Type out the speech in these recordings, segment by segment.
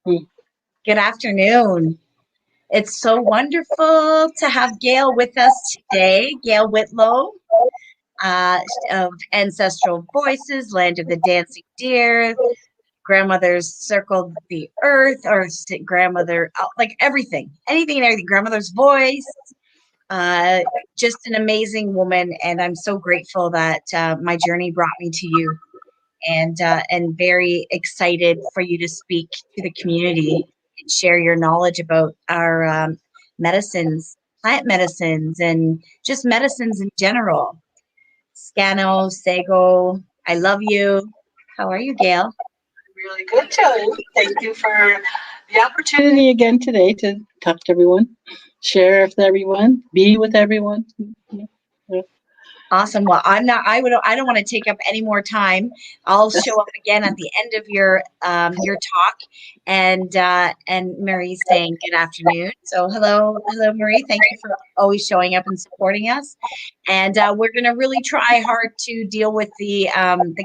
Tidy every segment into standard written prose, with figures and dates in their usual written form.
Mm. Good afternoon. It's so wonderful to have Gail with us today. Gail Whitlow uh, of Ancestral Voices, Land of the Dancing Deer, Grandmother's Circled the Earth, or Grandmother, like everything, anything and everything. Grandmother's Voice. Uh, just an amazing woman, and I'm so grateful that my journey brought me to you, and very excited for you to speak to the community and share your knowledge about our medicines, plant medicines, and just medicines in general. Scano, Sago, I love you. How are you, Gail? Really good, Joey. Thank you for the opportunity again today to talk to everyone, share with everyone, be with everyone. Yeah. Awesome. Well, I don't want to take up any more time. I'll show up again at the end of your talk, and Marie's saying good afternoon. So hello, Marie. Thank you for always showing up and supporting us. And we're going to really try hard to deal with the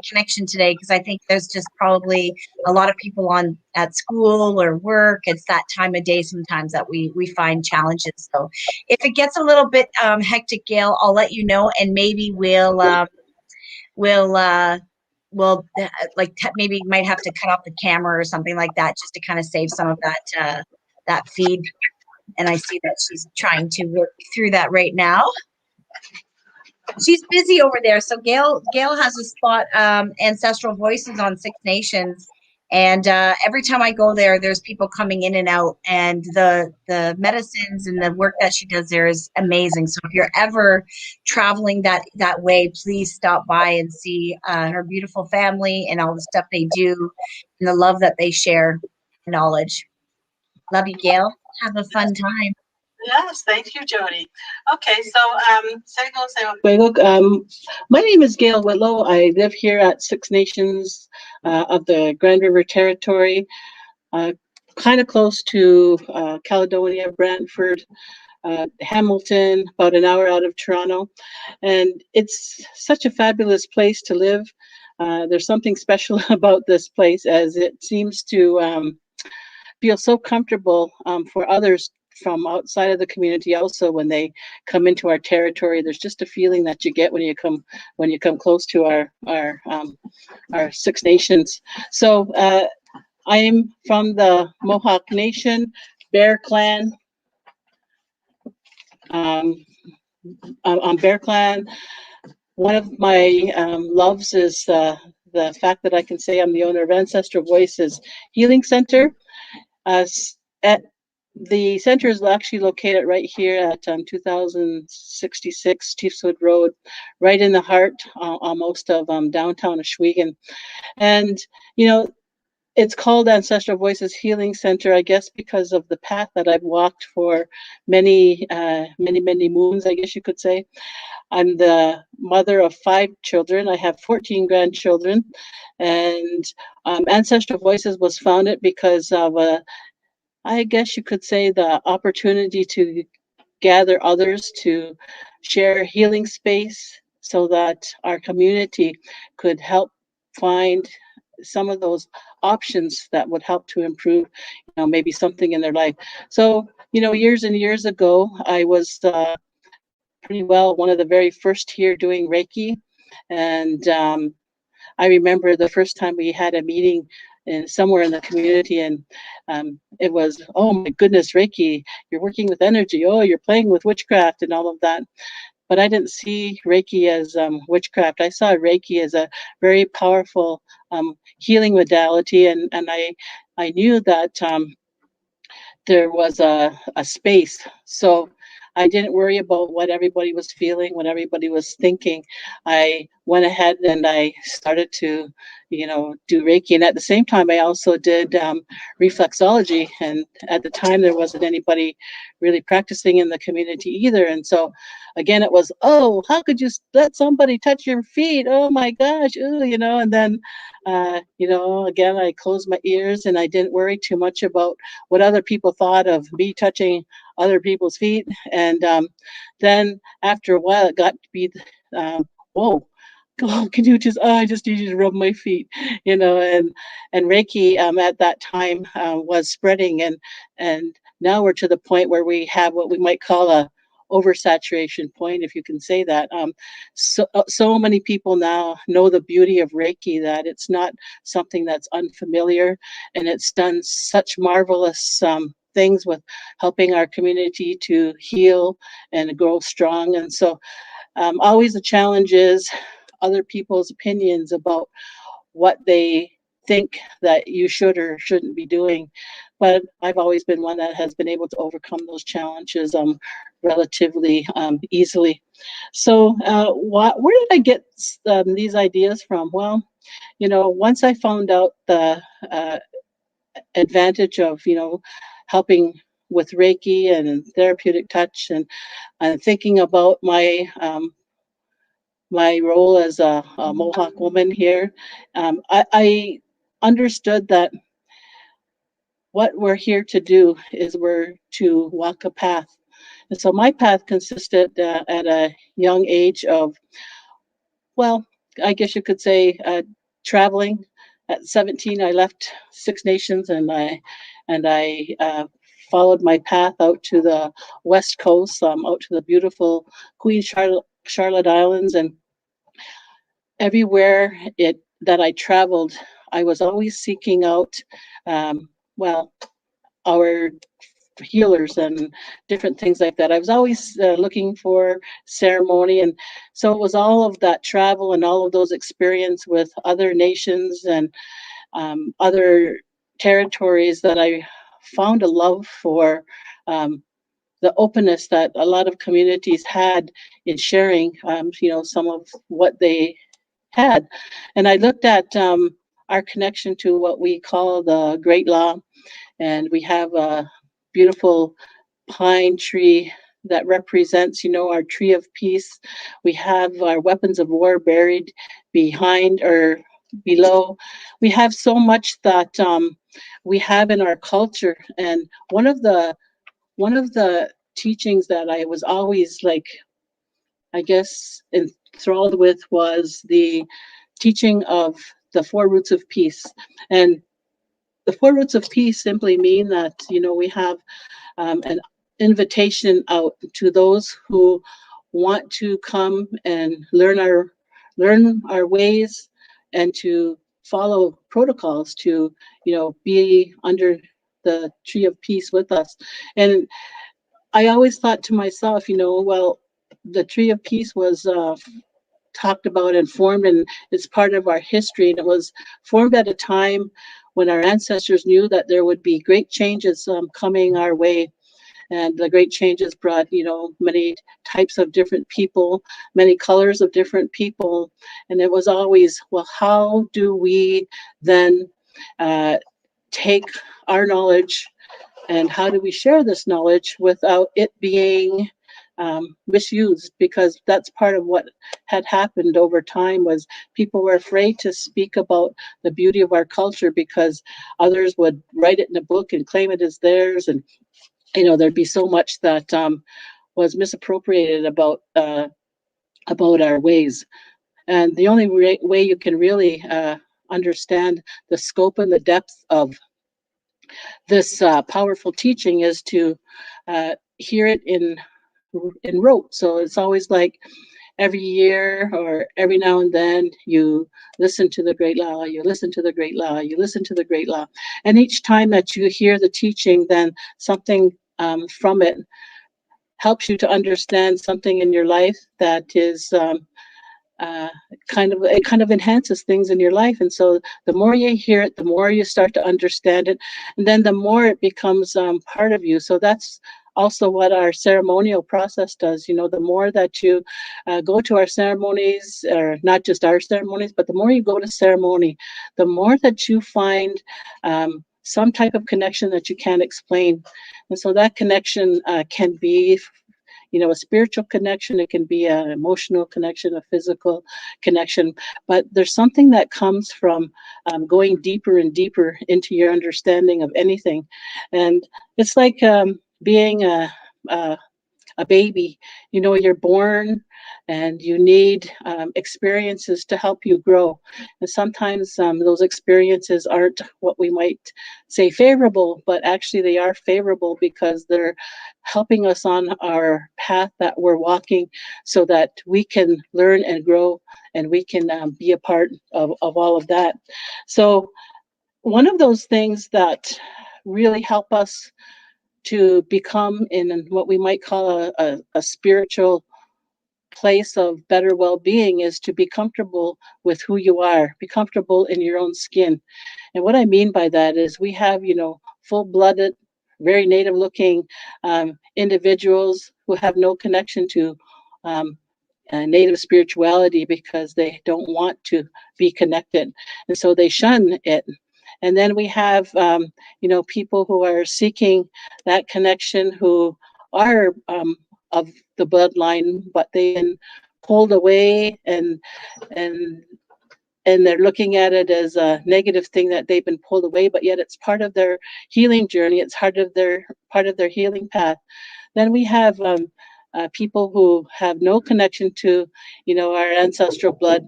connection today, because I think there's just probably a lot of people on at school or work. It's that time of day sometimes that we find challenges. So if it gets a little bit hectic, Gail, I'll let you know, and maybe we'll maybe might have to cut off the camera or something like that, just to kind of save some of that feed. And I see that she's trying to work through that right now. She's busy over there. So Gail has a spot, Ancestral Voices on Six Nations, and every time I go there, there's people coming in and out, and the medicines and the work that she does there is amazing. So if you're ever traveling that way, please stop by and see her beautiful family and all the stuff they do, and the love that they share, knowledge. Love you, Gail. Have a fun time. Yes, thank you, Jody. Okay, so my name is Gail Whitlow. I live here at Six Nations of the Grand River Territory, kind of close to Caledonia, Brantford, Hamilton, about an hour out of Toronto. And it's such a fabulous place to live. There's something special about this place, as it seems to feel so comfortable for others from outside of the community. Also, when they come into our territory, there's just a feeling that you get when you come close to our Six Nations. So I am from the Mohawk Nation, Bear Clan. I'm Bear Clan. One of my loves is the fact that I can say I'm the owner of Ancestral Voices Healing Center. At the center is actually located right here at 2066 Chiefswood Road, right in the heart almost of downtown Oswego. And, you know, it's called Ancestral Voices Healing Center, I guess, because of the path that I've walked for many moons, I guess you could say. I'm the mother of 5 children. I have 14 grandchildren. And Ancestral Voices was founded because of I guess you could say, the opportunity to gather others to share healing space so that our community could help find some of those options that would help to improve, maybe something in their life. So, years and years ago, I was pretty well one of the very first here doing Reiki. And I remember the first time we had a meeting somewhere in the community, and it was, oh my goodness, Reiki, you're working with energy. Oh, you're playing with witchcraft and all of that. But I didn't see Reiki as witchcraft. I saw Reiki as a very powerful healing modality, and I knew that there was a space. So I didn't worry about what everybody was feeling, what everybody was thinking. I went ahead and I started to, do Reiki. And at the same time, I also did reflexology. And at the time, there wasn't anybody really practicing in the community either. And so, again, it was, oh, how could you let somebody touch your feet? Oh my gosh, ooh, and then, again, I closed my ears and I didn't worry too much about what other people thought of me touching other people's feet. And then after a while, it got to be, whoa, oh, can you just, oh, I just need you to rub my feet, you know, and Reiki at that time was spreading, and now we're to the point where we have what we might call a oversaturation point, if you can say that. So many people now know the beauty of Reiki, that it's not something that's unfamiliar, and it's done such marvelous things with helping our community to heal and grow strong. And so always the challenge is other people's opinions about what they think that you should or shouldn't be doing. But I've always been one that has been able to overcome those challenges relatively easily. So, where did I get these ideas from? Well, you know, once I found out the advantage of, you know, helping with Reiki and therapeutic touch, and thinking about my role as a Mohawk woman here, I understood that what we're here to do is we're to walk a path. And so my path consisted at a young age of, well, I guess you could say traveling. At 17, I left Six Nations, and I followed my path out to the West Coast, out to the beautiful Queen Charlotte Islands, and everywhere it that I traveled, I was always seeking out, well, our healers and different things like that. I was always looking for ceremony, and so it was all of that travel and all of those experience with other nations and other territories that I found a love for. The openness that a lot of communities had in sharing, you know, some of what they had. And I looked at our connection to what we call the Great Law, and we have a beautiful pine tree that represents, you know, our tree of peace. We have our weapons of war buried behind or below. We have so much that we have in our culture, and one of the teachings that I was always like, I guess, enthralled with was the teaching of the four roots of peace. And the four roots of peace simply mean that, you know, we have an invitation out to those who want to come and learn our ways and to follow protocols to, you know, be under the tree of peace with us. And I always thought to myself, you know, well, the tree of peace was talked about and formed, and it's part of our history. And it was formed at a time when our ancestors knew that there would be great changes coming our way. And the great changes brought, you know, many types of different people, many colors of different people. And it was always, well, how do we then uh, take our knowledge, and how do we share this knowledge without it being misused? Because that's part of what had happened over time, was people were afraid to speak about the beauty of our culture because others would write it in a book and claim it as theirs, and you know, there'd be so much that was misappropriated about our ways. And the only way you can really understand the scope and the depth of this powerful teaching is to hear it in rote. So it's always like every year or every now and then you listen to the great law, you listen to the great law, you listen to the great law. And each time that you hear the teaching, then something from it helps you to understand something in your life that is uh, it kind of enhances things in your life. And so the more you hear it, the more you start to understand it, and then the more it becomes part of you. So that's also what our ceremonial process does. You know, the more that you go to our ceremonies, or not just our ceremonies, but the more you go to ceremony, the more that you find some type of connection that you can't explain. And so that connection can be, you know, a spiritual connection, it can be an emotional connection, a physical connection, but there's something that comes from going deeper and deeper into your understanding of anything. And it's like being a baby. You know, you're born and you need experiences to help you grow. And sometimes those experiences aren't what we might say favorable, but actually they are favorable because they're helping us on our path that we're walking so that we can learn and grow and we can be a part of all of that. So one of those things that really help us to become in what we might call a spiritual place of better well-being is to be comfortable with who you are, be comfortable in your own skin. And what I mean by that is we have, full-blooded, very native looking individuals who have no connection to um, native spirituality because they don't want to be connected. And so they shun it. And then we have, people who are seeking that connection who are of the bloodline, but they've been pulled away and and they're looking at it as a negative thing that they've been pulled away, but yet it's part of their healing journey. It's part of their healing path. Then we have people who have no connection to, our ancestral blood,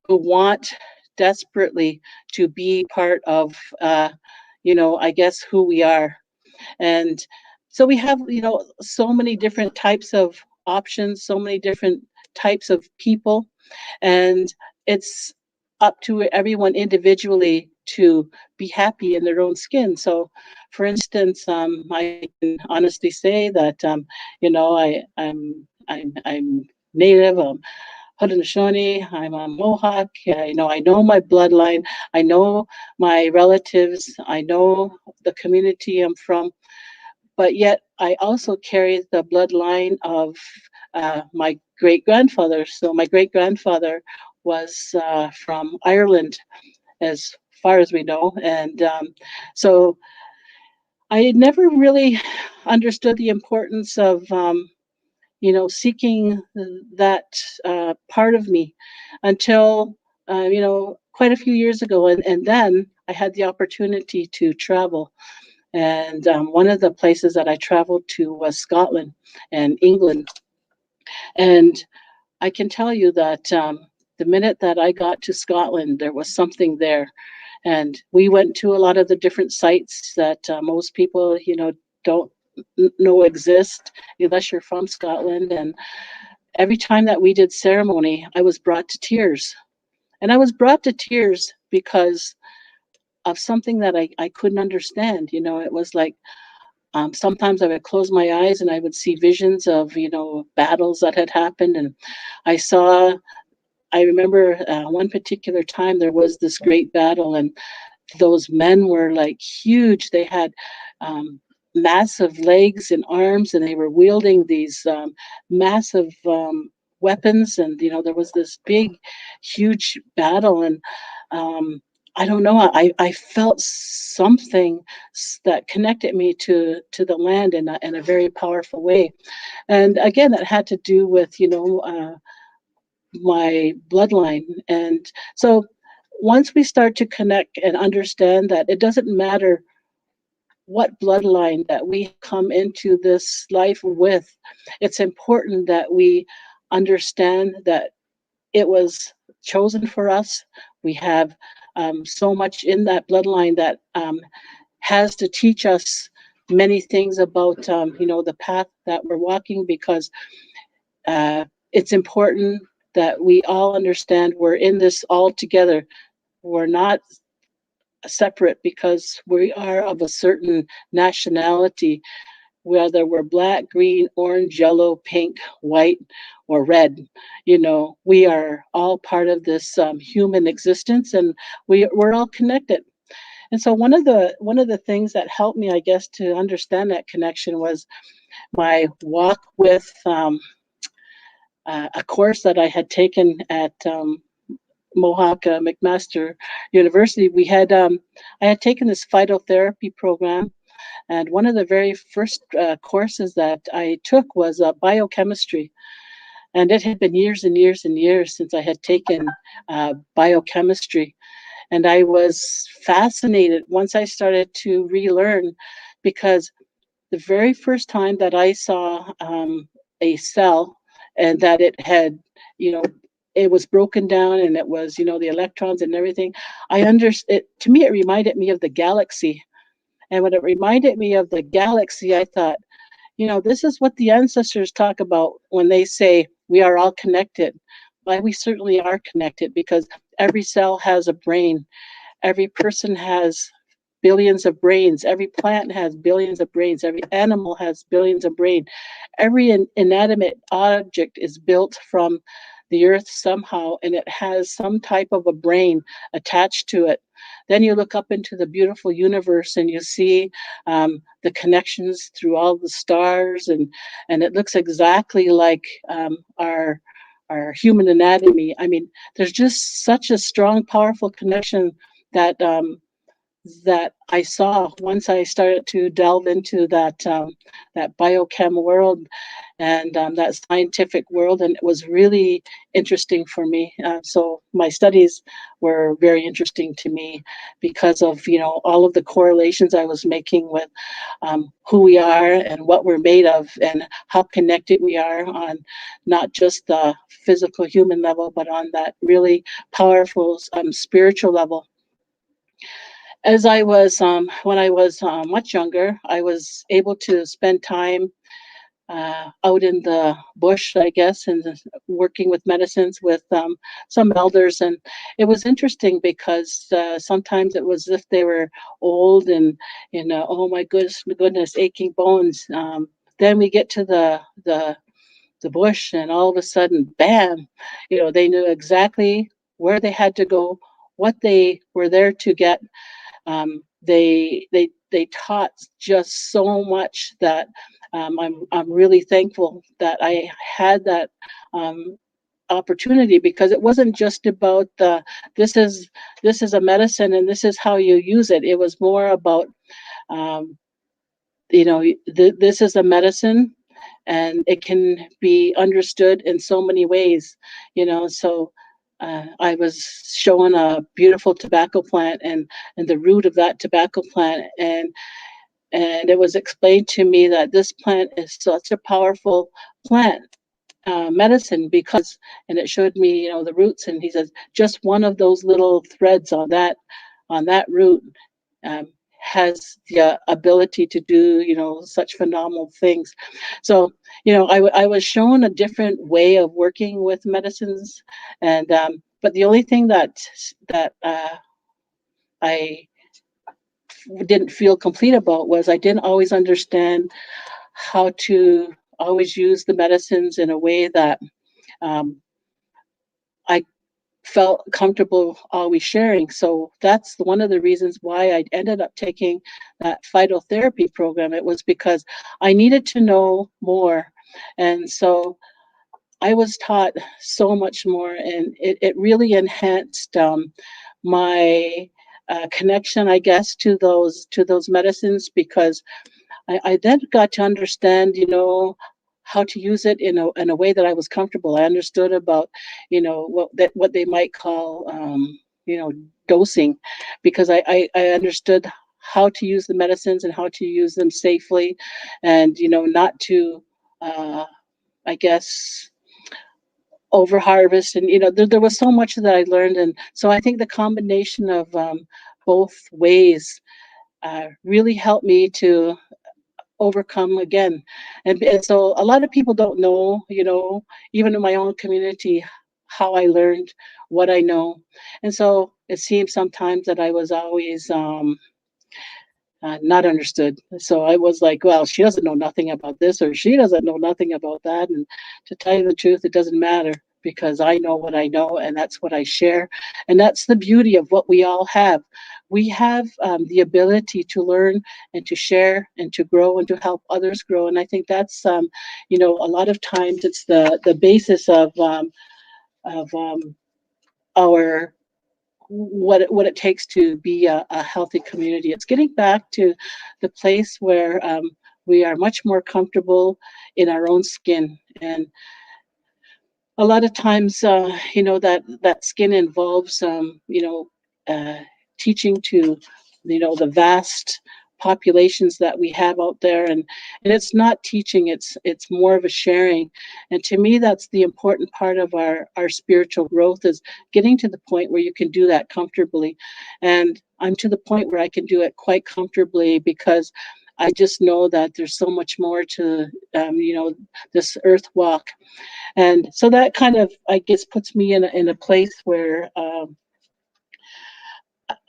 who want desperately to be part of, I guess, who we are. And so we have, so many different types of options, so many different types of people, and it's up to everyone individually to be happy in their own skin. So, for instance, I can honestly say that, I'm Native. Haudenosaunee, I'm a Mohawk. I know my bloodline. I know my relatives. I know the community I'm from, but yet I also carry the bloodline of my great grandfather. So my great grandfather was from Ireland, as far as we know, and so I had never really understood the importance of seeking that part of me until quite a few years ago, and then I had the opportunity to travel. And one of the places that I traveled to was Scotland and England. And I can tell you that the minute that I got to Scotland, there was something there. And we went to a lot of the different sites that most people, don't know exist unless you're from Scotland. And every time that we did ceremony, I was brought to tears. And I was brought to tears because of something that I couldn't understand. It was like, sometimes I would close my eyes and I would see visions of, battles that had happened. And I saw, I remember one particular time there was this great battle, and those men were like huge. They had massive legs and arms, and they were wielding these massive weapons. And, there was this big, huge battle. And I don't know. I felt something that connected me to the land in a very powerful way. And again, that had to do with my bloodline. And so once we start to connect and understand that it doesn't matter what bloodline that we come into this life with, it's important that we understand that it was chosen for us. We have so much in that bloodline that has to teach us many things about the path that we're walking, because it's important that we all understand we're in this all together. We're not separate because we are of a certain nationality, whether we're black, green, orange, yellow, pink, white, or red. We are all part of this human existence, and we're all connected. And so one of the things that helped me, I guess, to understand that connection was my walk with a course that I had taken at Mohawk McMaster University. I had taken this phytotherapy program, and one of the very first courses that I took was biochemistry. And it had been years and years and years since I had taken biochemistry. And I was fascinated once I started to relearn, because the very first time that I saw a cell and that it had you know, it was broken down and it was, the electrons and everything. I understand. To me, it reminded me of the galaxy. And when it reminded me of the galaxy, I thought, this is what the ancestors talk about when they say we are all connected. Why we certainly are connected, because every cell has a brain. Every person has billions of brains. Every plant has billions of brains. Every animal has billions of brains. Every inanimate object is built from the earth somehow, and it has some type of a brain attached to it. Then you look up into the beautiful universe and you see the connections through all the stars, and it looks exactly like our human anatomy. I mean, there's just such a strong, powerful connection that that I saw once I started to delve into that biochem world and that scientific world, and it was really interesting for me. So my studies were very interesting to me because of all of the correlations I was making with who we are and what we're made of and how connected we are on not just the physical human level, but on that really powerful spiritual level. As I was, when I was much younger, I was able to spend time out in the bush, I guess, and working with medicines with some elders. And it was interesting because sometimes it was as if they were old and, oh my goodness, aching bones. Then we get to the bush, and all of a sudden, bam, they knew exactly where they had to go, what they were there to get. They taught just so much that I'm really thankful that I had that opportunity, because it wasn't just about the this is this is a medicine and this is how you use it. It was more about um, this is a medicine and it can be understood in so many ways, so I was shown a beautiful tobacco plant and the root of that tobacco plant, and it was explained to me that this plant is such a powerful plant medicine because, and it showed me the roots, and he says just one of those little threads on that root um, has the ability to do such phenomenal things. So I was shown a different way of working with medicines, and but the only thing that I didn't feel complete about was I didn't always understand how to always use the medicines in a way that um, I felt comfortable always sharing. So that's one of the reasons why I ended up taking that phytotherapy program. It was because I needed to know more. And so I was taught so much more, and it really enhanced my connection, I guess, to those medicines, because I then got to understand, how to use it in a way that I was comfortable. I understood about, what they might call, you know, dosing, because I understood how to use the medicines and how to use them safely, and not to, uh, I guess, over harvest. And there was so much that I learned, and so I think the combination of both ways really helped me to overcome again. And so a lot of people don't know, even in my own community, how I learned what I know. And so it seems sometimes that I was always not understood. So I was like, well, she doesn't know nothing about this, or she doesn't know nothing about that. And to tell you the truth, it doesn't matter, because I know what I know, and that's what I share. And that's the beauty of what we all have. We have the ability to learn and to share and to grow and to help others grow. And I think that's, a lot of times it's the basis of our what it takes to be a healthy community. It's getting back to the place where we are much more comfortable in our own skin, and a lot of times, that skin involves, teaching to, the vast populations that we have out there, and it's not teaching, it's more of a sharing. And to me, that's the important part of our spiritual growth, is getting to the point where you can do that comfortably. And I'm to the point where I can do it quite comfortably, because I just know that there's so much more to this earth walk. And so that kind of, I guess, puts me in a place where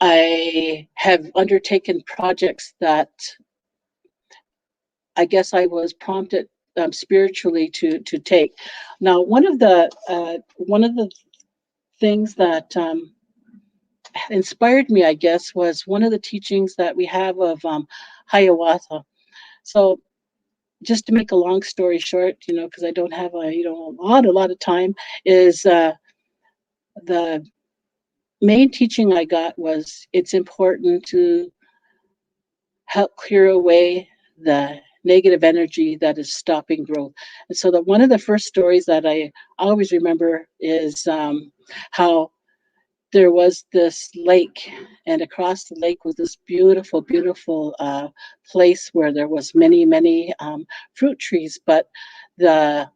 I have undertaken projects that I guess I was prompted spiritually to take. Now, one of the things that inspired me, I guess, was one of the teachings that we have of Hiawatha. So, just to make a long story short, because I don't have a lot of time, is the main teaching I got was it's important to help clear away the negative energy that is stopping growth. And so one of the first stories that I always remember is how there was this lake, and across the lake was this beautiful, beautiful place where there was many, many fruit trees, but the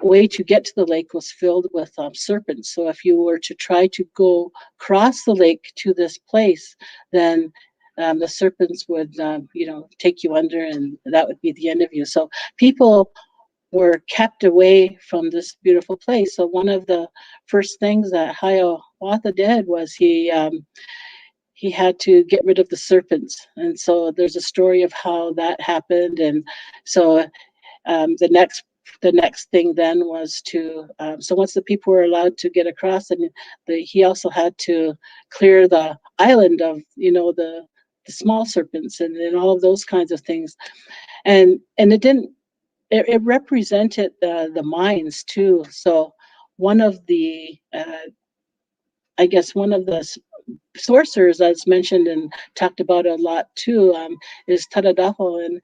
way to get to the lake was filled with serpents. So if you were to try to go cross the lake to this place, then the serpents would, take you under, and that would be the end of you. So people were kept away from this beautiful place. So one of the first things that Hiawatha did was he had to get rid of the serpents, and so there's a story of how that happened. And so the next thing then was to so once the people were allowed to get across, and he also had to clear the island of the small serpents, and all of those kinds of things. And it represented the minds too. So one of the I guess one of the sorcerers that's mentioned and talked about a lot too is Daho. And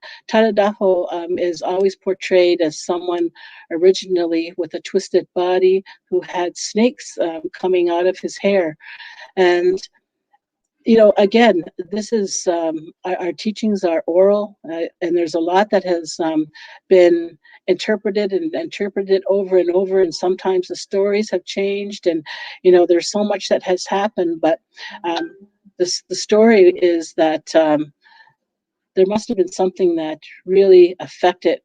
Daho is always portrayed as someone originally with a twisted body who had snakes coming out of his hair. And again, this is our teachings are oral, and there's a lot that has been interpreted and interpreted over and over, and sometimes the stories have changed, and there's so much that has happened. But the story is that there must have been something that really affected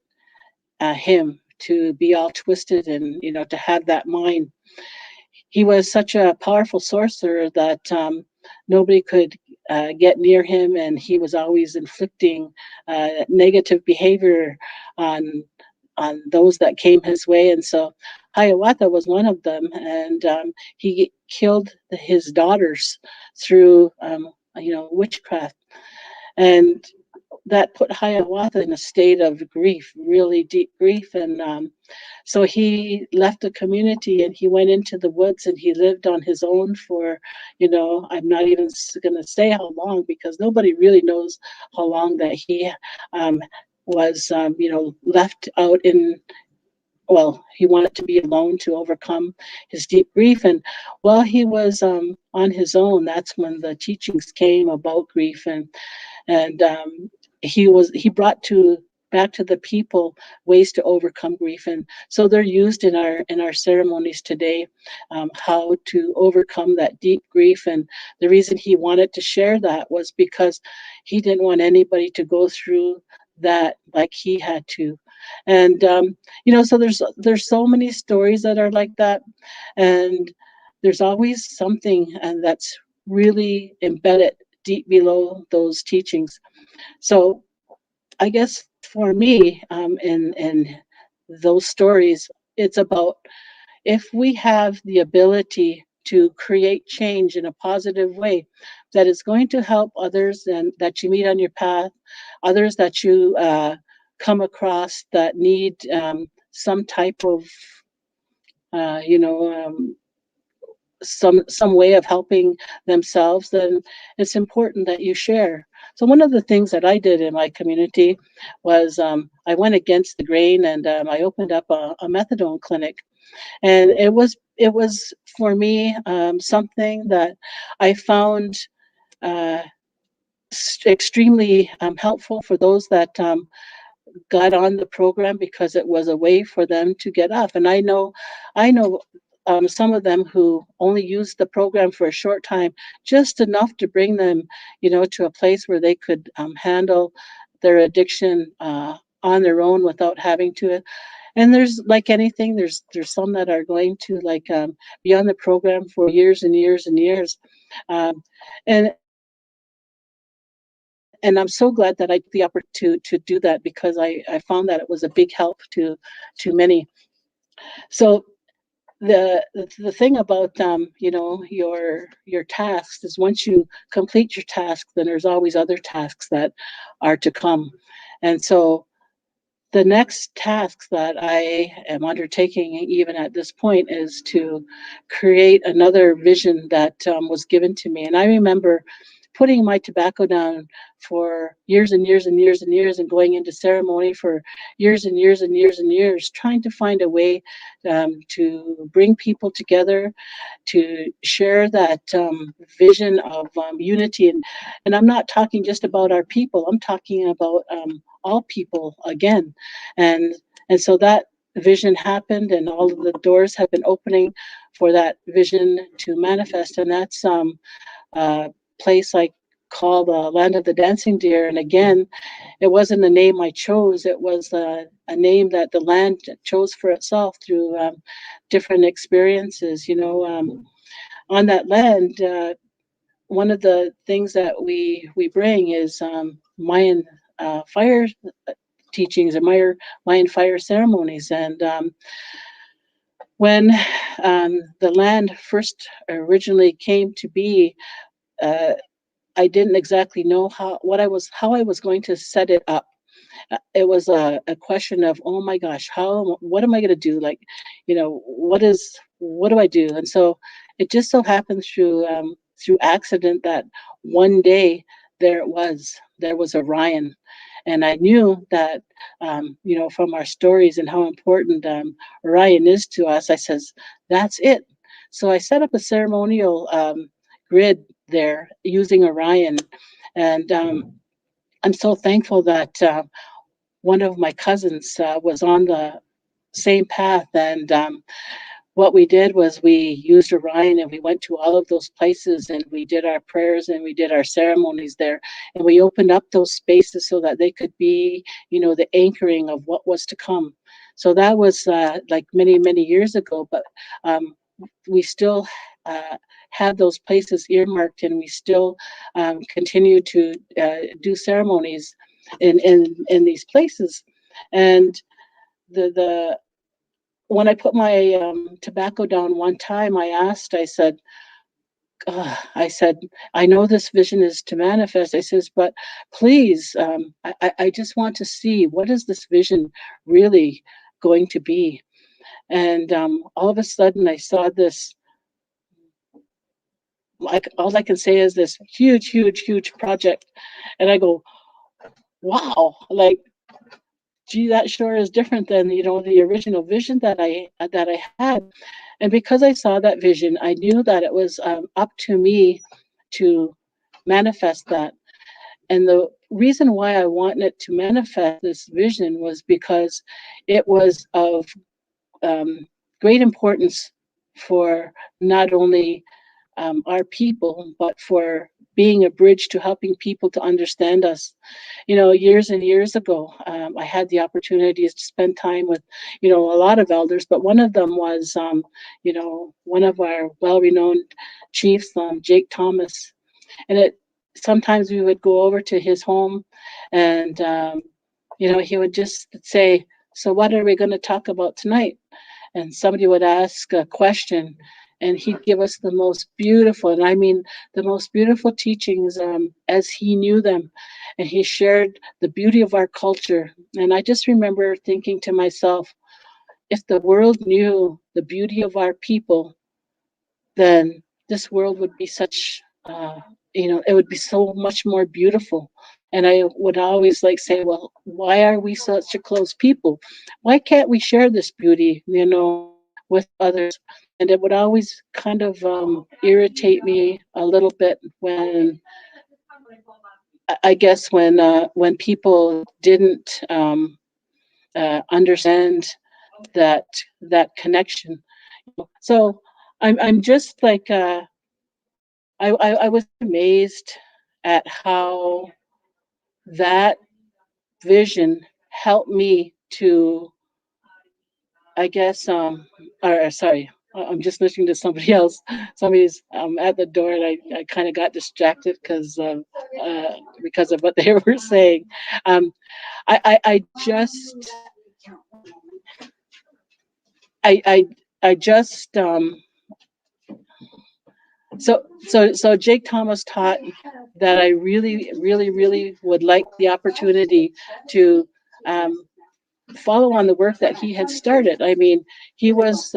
him to be all twisted, and to have that mind. He was such a powerful sorcerer that nobody could get near him, and he was always inflicting negative behavior on those that came his way. And so Hiawatha was one of them, and he killed his daughters through witchcraft, and that put Hiawatha in a state of grief, really deep grief. And so he left the community and he went into the woods, and he lived on his own for, I'm not even going to say how long, because nobody really knows how long that he was, left out in, well, he wanted to be alone to overcome his deep grief. And while he was on his own, that's when the teachings came about grief. And he brought to back to the people ways to overcome grief, and so they're used in our ceremonies today, how to overcome that deep grief. And the reason he wanted to share that was because he didn't want anybody to go through that like he had to. And so there's so many stories that are like that, and there's always something and that's really embedded deep below those teachings. So I guess for me, in those stories, it's about, if we have the ability to create change in a positive way that is going to help others and that you meet on your path, others that you come across that need some type of uh, you know um, some way of helping themselves, then it's important that you share. So one of the things that I did in my community was I went against the grain, and I opened up a methadone clinic. And it was for me something that I found uh, extremely helpful for those that got on the program because it was a way for them to get off. And I know some of them who only used the program for a short time, just enough to bring them, to a place where they could handle their addiction on their own without having to. And there's like anything, there's some that are going to like be on the program for years and years and years. Um, and I'm so glad that I took the opportunity to do that because I found that it was a big help to many. So the thing about your tasks is once you complete your task, then there's always other tasks that are to come. And so the next task that I am undertaking, even at this point, is to create another vision that was given to me. And I remember putting my tobacco down for years and years and years and years, and going into ceremony for years and years and years and years, trying to find a way to bring people together, to share that vision of unity. And I'm not talking just about our people, I'm talking about all people again. And, and so that vision happened, and all of the doors have been opening for that vision to manifest. And that's a place I call the Land of the Dancing Deer. And again, it wasn't a name I chose, it was a name that the land chose for itself through different experiences. On that land, one of the things that we bring is Mayan fire teachings and Mayan fire ceremonies. And when the land first originally came to be, uh, I didn't exactly know how I was going to set it up. It was a question of, oh my gosh, what am I going to do? Like, what do I do? And so it just so happened through accident that one day there was Orion. And I knew that, from our stories and how important Orion is to us. I says, that's it. So I set up a ceremonial grid there using Orion. And I'm so thankful that one of my cousins was on the same path. And what we did was we used Orion, and we went to all of those places, and we did our prayers and we did our ceremonies there. And we opened up those spaces so that they could be, the anchoring of what was to come. So that was like many, many years ago, but um, we still have those places earmarked, and we still continue to do ceremonies in these places. And the when I put my tobacco down one time, I said, I know this vision is to manifest. I says, but please, I just want to see, what is this vision really going to be? And all of a sudden, I saw this. Like, all I can say is this huge, huge, huge project, and I go, wow! Like, gee, that sure is different than the original vision that I had. And because I saw that vision, I knew that it was up to me to manifest that. And the reason why I wanted to manifest this vision was because it was of great importance for not only our people, but for being a bridge to helping people to understand us. Years and years ago, I had the opportunity to spend time with, a lot of elders, but one of them was, one of our well-renowned chiefs, Jake Thomas. And sometimes we would go over to his home, and, he would just say, so what are we going to talk about tonight? And somebody would ask a question, and he'd give us the most beautiful, and I mean the most beautiful teachings as he knew them. And he shared the beauty of our culture. And I just remember thinking to myself, if the world knew the beauty of our people, then this world would be it would be so much more beautiful. And I would always like say, well, why are we such a closed people? Why can't we share this beauty, with others? And it would always kind of irritate me a little bit I guess when people didn't understand that connection. So I'm just like I was amazed at how that vision helped me to, I guess, or sorry, I'm just listening to somebody else. Somebody's at the door, and I kind of got distracted because of what they were saying. Um, I just I just so Jake Thomas taught that I really would like the opportunity to um, follow on the work that he had started. I mean, he was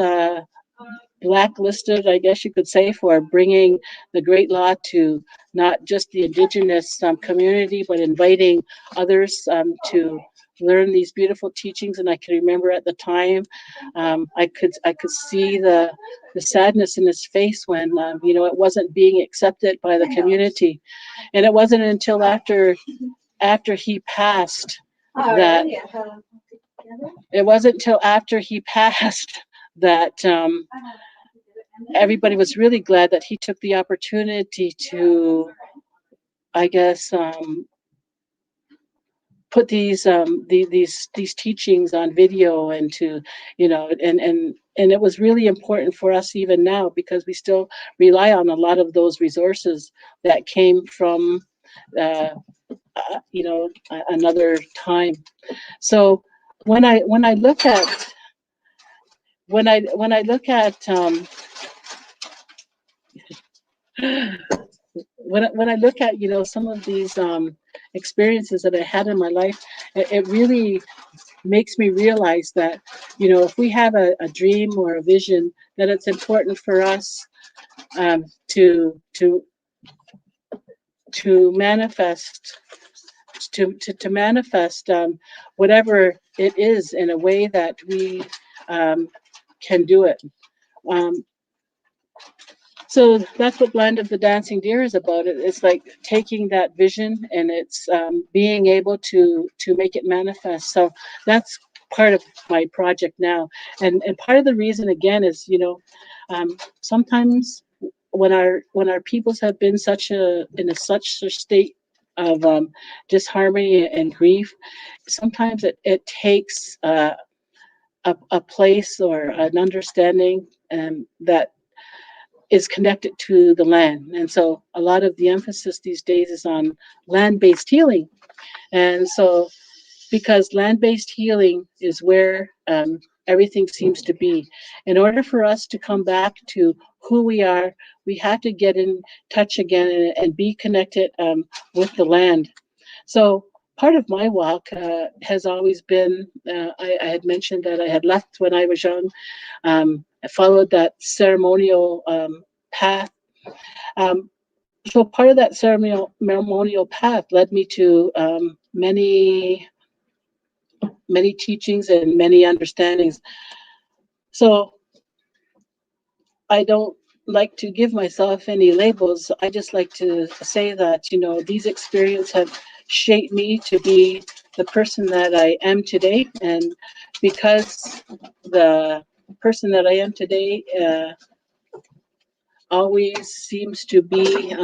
blacklisted, I guess you could say, for bringing the Great Law to not just the Indigenous community, but inviting others to learn these beautiful teachings. And I can remember at the time, I could see the sadness in his face when it wasn't being accepted by the community. And it wasn't until after he passed that it wasn't until after he passed that everybody was really glad that he took the opportunity to, I guess, put these teachings on video, and to, and it was really important for us even now, because we still rely on a lot of those resources that came from another time. So when I look at when I look at when I look at some of these experiences that I had in my life, it really makes me realize that if we have a dream or a vision, that it's important for us um, to to to manifest to manifest whatever it is in a way that we um, can do it. Um, So that's what Land of the Dancing Deer is about. It's like taking that vision, and it's being able to make it manifest. So that's part of my project now, and part of the reason again is sometimes when our peoples have been in such a state of disharmony and grief, sometimes it takes a place or an understanding that is connected to the land. And so a lot of the emphasis these days is on land-based healing. And so because land-based healing is where everything seems to be. In order for us to come back to who we are, we have to get in touch again and be connected with the land. So part of my walk has always been, I had mentioned that I had left when I was young. I followed that ceremonial path. Um, so part of that ceremonial path led me to many teachings and many understandings. So I don't like to give myself any labels. I just like to say that these experiences have shaped me to be the person that I am today, and because the person that I am today always seems to be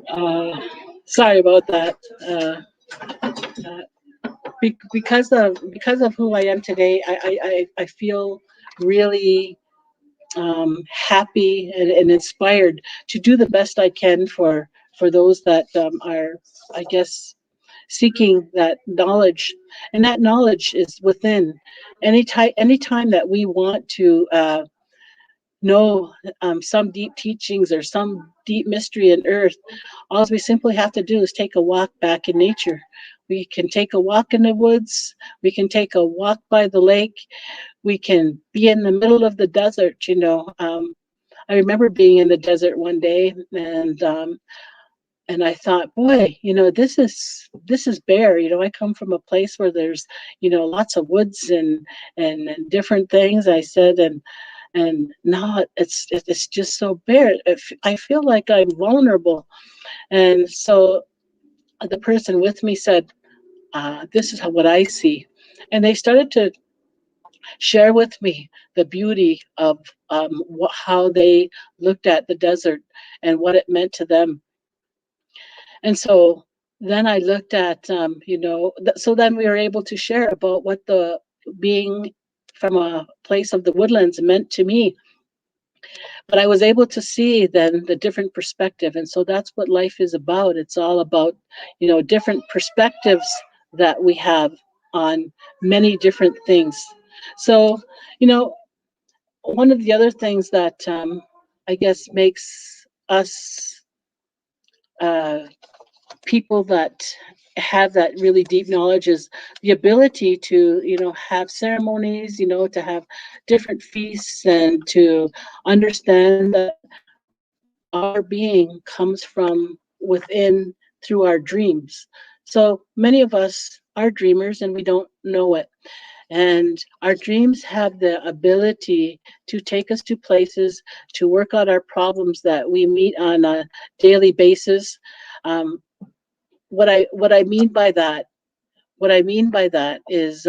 uh, sorry about that. Uh, because of who I am today, I feel really happy and inspired to do the best I can for those that are, I guess, seeking that knowledge, and that knowledge is within. Anytime that we want to know some deep teachings or some deep mystery in earth, all we simply have to do is take a walk back in nature. We can take a walk in the woods, we can take a walk by the lake, we can be in the middle of the desert. I remember being in the desert one day, and I thought, boy, this is bare. I come from a place where there's lots of woods and different things. I said, and now it's just so bare. I feel like I'm vulnerable. And so the person with me said, this is what I see. And they started to share with me the beauty of how they looked at the desert and what it meant to them. And so then I looked at, so then we were able to share about what the being from a place of the woodlands meant to me. But I was able to see then the different perspective. And so that's what life is about. It's all about, different perspectives that we have on many different things. So, you know, one of the other things that I guess makes us uh, people that have that really deep knowledge is the ability to, have ceremonies, to have different feasts and to understand that our being comes from within through our dreams. So many of us are dreamers and we don't know it. And our dreams have the ability to take us to places, to work out our problems that we meet on a daily basis. Um, what I mean by that, is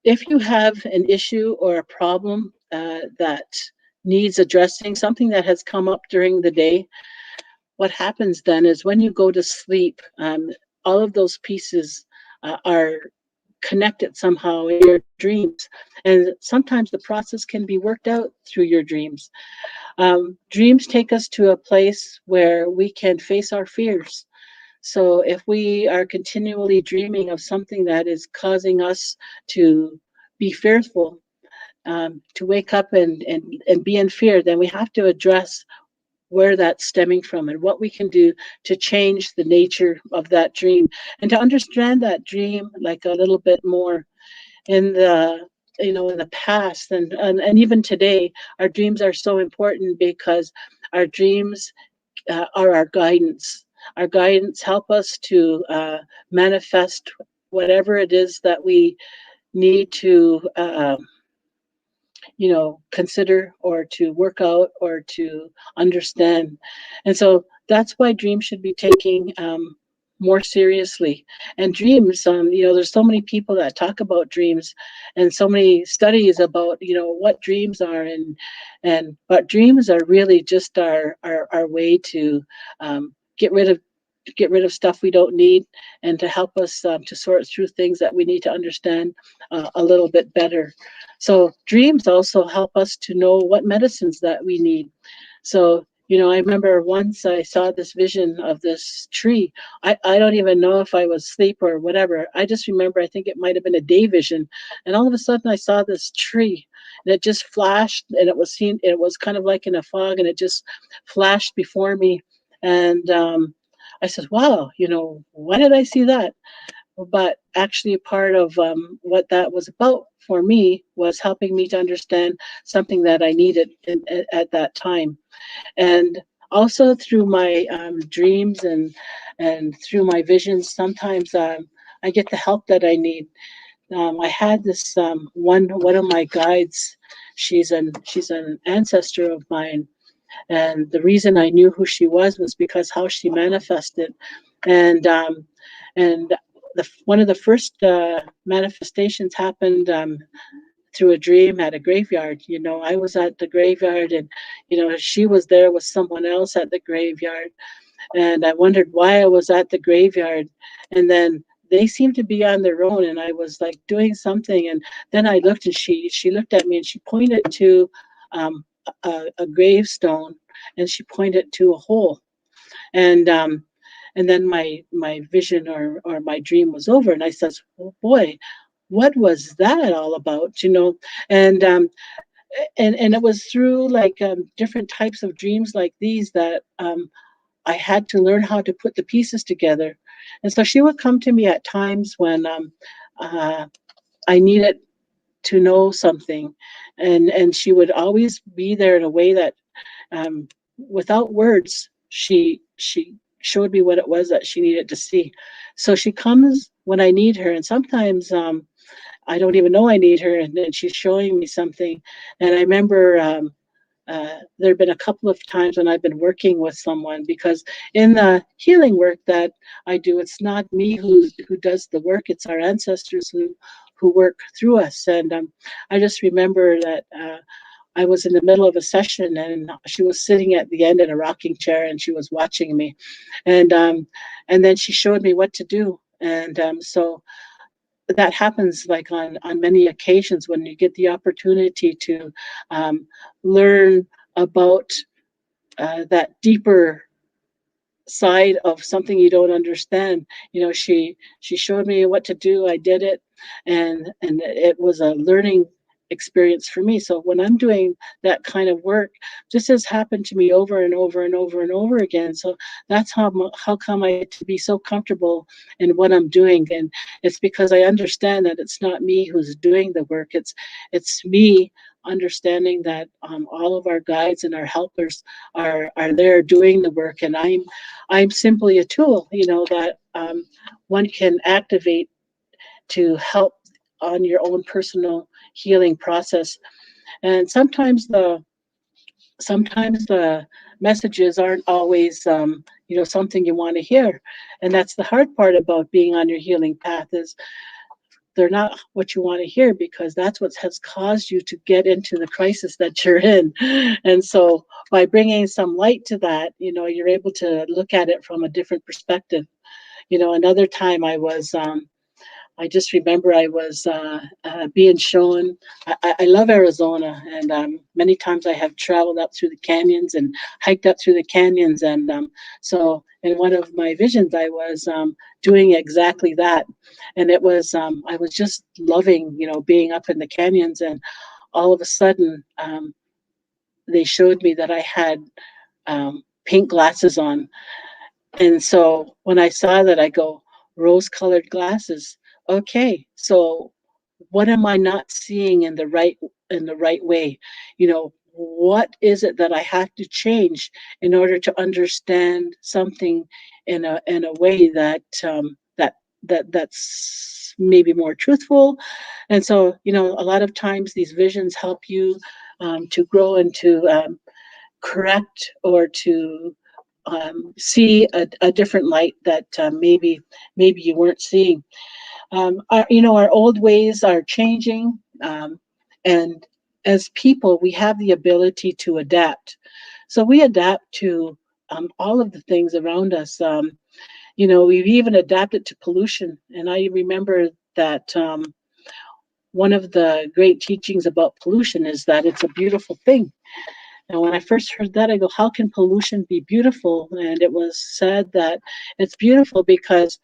if you have an issue or a problem that needs addressing, something that has come up during the day, what happens then is when you go to sleep, all of those pieces are connected somehow in your dreams. And sometimes the process can be worked out through your dreams. Dreams take us to a place where we can face our fears. So if we are continually dreaming of something that is causing us to be fearful, to wake up and be in fear, then we have to address where that's stemming from and what we can do to change the nature of that dream and to understand that dream like a little bit more in the in the past and even today. Our dreams are so important because our dreams are our guidance help us to manifest whatever it is that we need to consider or to work out or to understand. And so that's why dreams should be taken more seriously. And dreams, there's so many people that talk about dreams and so many studies about, what dreams are. But dreams are really just our way to get rid of stuff we don't need and to help us to sort through things that we need to understand a little bit better. So dreams also help us to know what medicines that we need. So, I remember once I saw this vision of this tree. I don't even know if I was asleep or whatever. I just remember, I think it might have been a day vision. And all of a sudden I saw this tree and it just flashed and it was kind of like in a fog and it just flashed before me. And I said, wow, why did I see that? But actually part of what that was about for me was helping me to understand something that I needed at that time. And also through my dreams and through my visions, sometimes I get the help that I need. I had this one of my guides. She's an ancestor of mine, and the reason I knew who she was because how she manifested. And and one of the first manifestations happened through a dream at a graveyard. I was at the graveyard, and she was there with someone else at the graveyard, and I wondered why I was at the graveyard. And then they seemed to be on their own, and I was like doing something, and then I looked, and she looked at me, and she pointed to a gravestone, and she pointed to a hole, and then my vision or my dream was over, and I says, oh boy, what was that all about? And and it was through like different types of dreams like these that I had to learn how to put the pieces together. And so she would come to me at times when uh, I needed to know something, and she would always be there in a way that without words she showed me what it was that she needed to see. So she comes when I need her, and sometimes I don't even know I need her, and then she's showing me something. And I remember there have been a couple of times when I've been working with someone, because in the healing work that I do, it's not me who does the work, it's our ancestors who work through us. And I just remember that I was in the middle of a session, and she was sitting at the end in a rocking chair, and she was watching me, and then she showed me what to do. And so that happens like on many occasions when you get the opportunity to learn about that deeper side of something you don't understand. She showed me what to do. I did it, and it was a learning experience for me. So when I'm doing that kind of work, this has happened to me over and over and over and over again. So that's how come I to be so comfortable in what I'm doing. And it's because I understand that it's not me who's doing the work. It's me understanding that all of our guides and our helpers are there doing the work, and I'm simply a tool, that one can activate to help on your own personal healing process. And sometimes the messages aren't always something you want to hear. And that's the hard part about being on your healing path, is they're not what you want to hear, because that's what has caused you to get into the crisis that you're in. And so by bringing some light to that, you're able to look at it from a different perspective. Another time I just remember I was being shown. I love Arizona, and many times I have traveled up through the canyons and hiked up through the canyons. And so in one of my visions, I was doing exactly that. And it was, I was just loving, being up in the canyons. And all of a sudden, they showed me that I had pink glasses on. And so when I saw that, I go, rose-colored glasses. Okay, so what am I not seeing in the right way? What is it that I have to change in order to understand something in a way that's maybe more truthful? And so, a lot of times these visions help you to grow and to correct or to see a different light that maybe you weren't seeing. Our old ways are changing, and as people, we have the ability to adapt. So we adapt to all of the things around us. We've even adapted to pollution. And I remember that one of the great teachings about pollution is that it's a beautiful thing. And when I first heard that, I go, how can pollution be beautiful? And it was said that it's beautiful because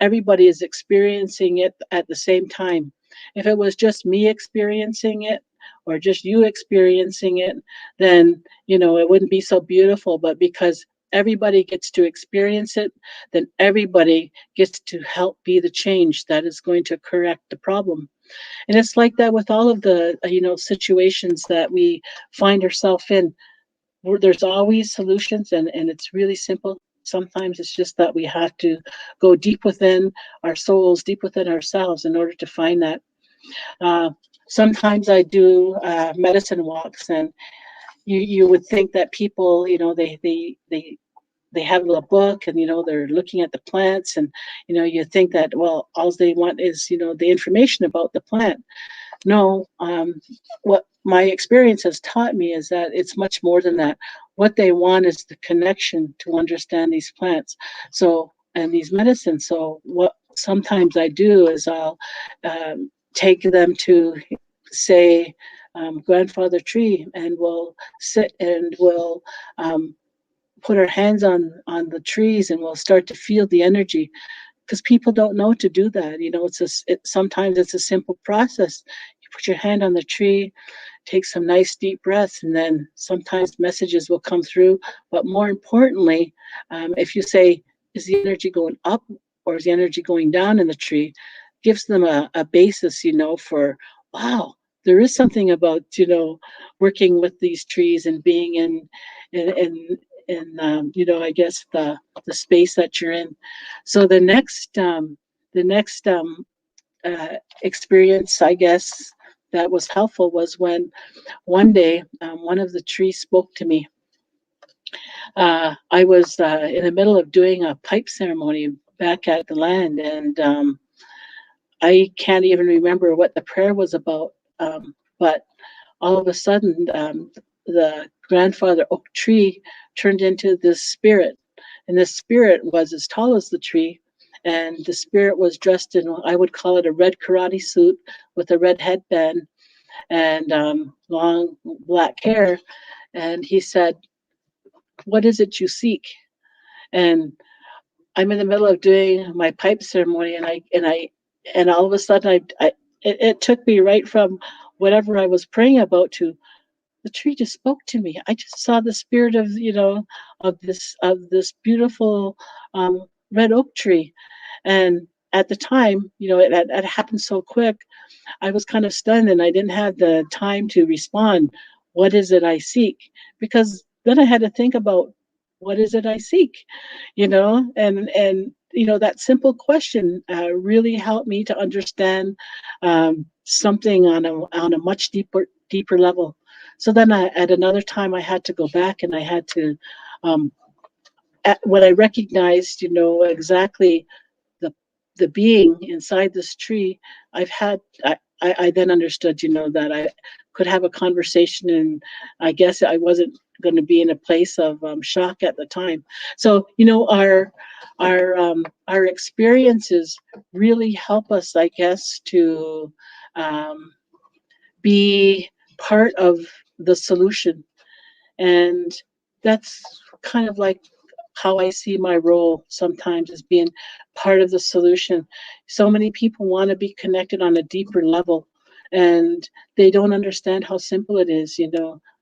everybody is experiencing it at the same time. If it was just me experiencing it or just you experiencing it, then, it wouldn't be so beautiful. But because everybody gets to experience it, then everybody gets to help be the change that is going to correct the problem. And it's like that with all of the, situations that we find ourselves in. There's always solutions, and it's really simple. Sometimes it's just that we have to go deep within our souls, deep within ourselves, in order to find that. Uh, Sometimes I do medicine walks, and you would think that people, they have a book, and they're looking at the plants, and you think that, well, all they want is the information about the plant. No, what my experience has taught me is that it's much more than that. What they want is the connection to understand these plants, and these medicines. So what sometimes I do is I'll take them to, say, grandfather tree, and we'll sit and we'll put our hands on the trees, and we'll start to feel the energy, because people don't know to do that. Sometimes it's a simple process. You put your hand on the tree, take some nice deep breaths, and then sometimes messages will come through. But more importantly, if you say, is the energy going up or is the energy going down in the tree, gives them a basis, for, wow, there is something about, working with these trees and being in I guess the space that you're in. So the next experience, I guess, that was helpful was when one day one of the trees spoke to me. I was in the middle of doing a pipe ceremony back at the land, and I can't even remember what the prayer was about. But all of a sudden, the grandfather oak tree turned into this spirit, and this spirit was as tall as the tree. And the spirit was dressed in, I would call it a red karate suit with a red headband and long black hair. And he said, "What is it you seek?" And I'm in the middle of doing my pipe ceremony, and all of a sudden, it took me right from whatever I was praying about to the tree just spoke to me. I just saw the spirit of this beautiful red oak tree, and at the time, it happened so quick. I was kind of stunned and I didn't have the time to respond. What is it I seek? Because then I had to think about what is it I seek, and that simple question really helped me to understand something on a much deeper level. So then at another time I had to go back and I had to um, when I recognized, exactly the the being inside this tree, I've had I then understood, that I could have a conversation, and I guess I wasn't going to be in a place of shock at the time. So our experiences really help us, I guess, to um, be part of the solution, and that's kind of like how I see my role sometimes as being part of the solution. So many people want to be connected on a deeper level, and they don't understand how simple it is.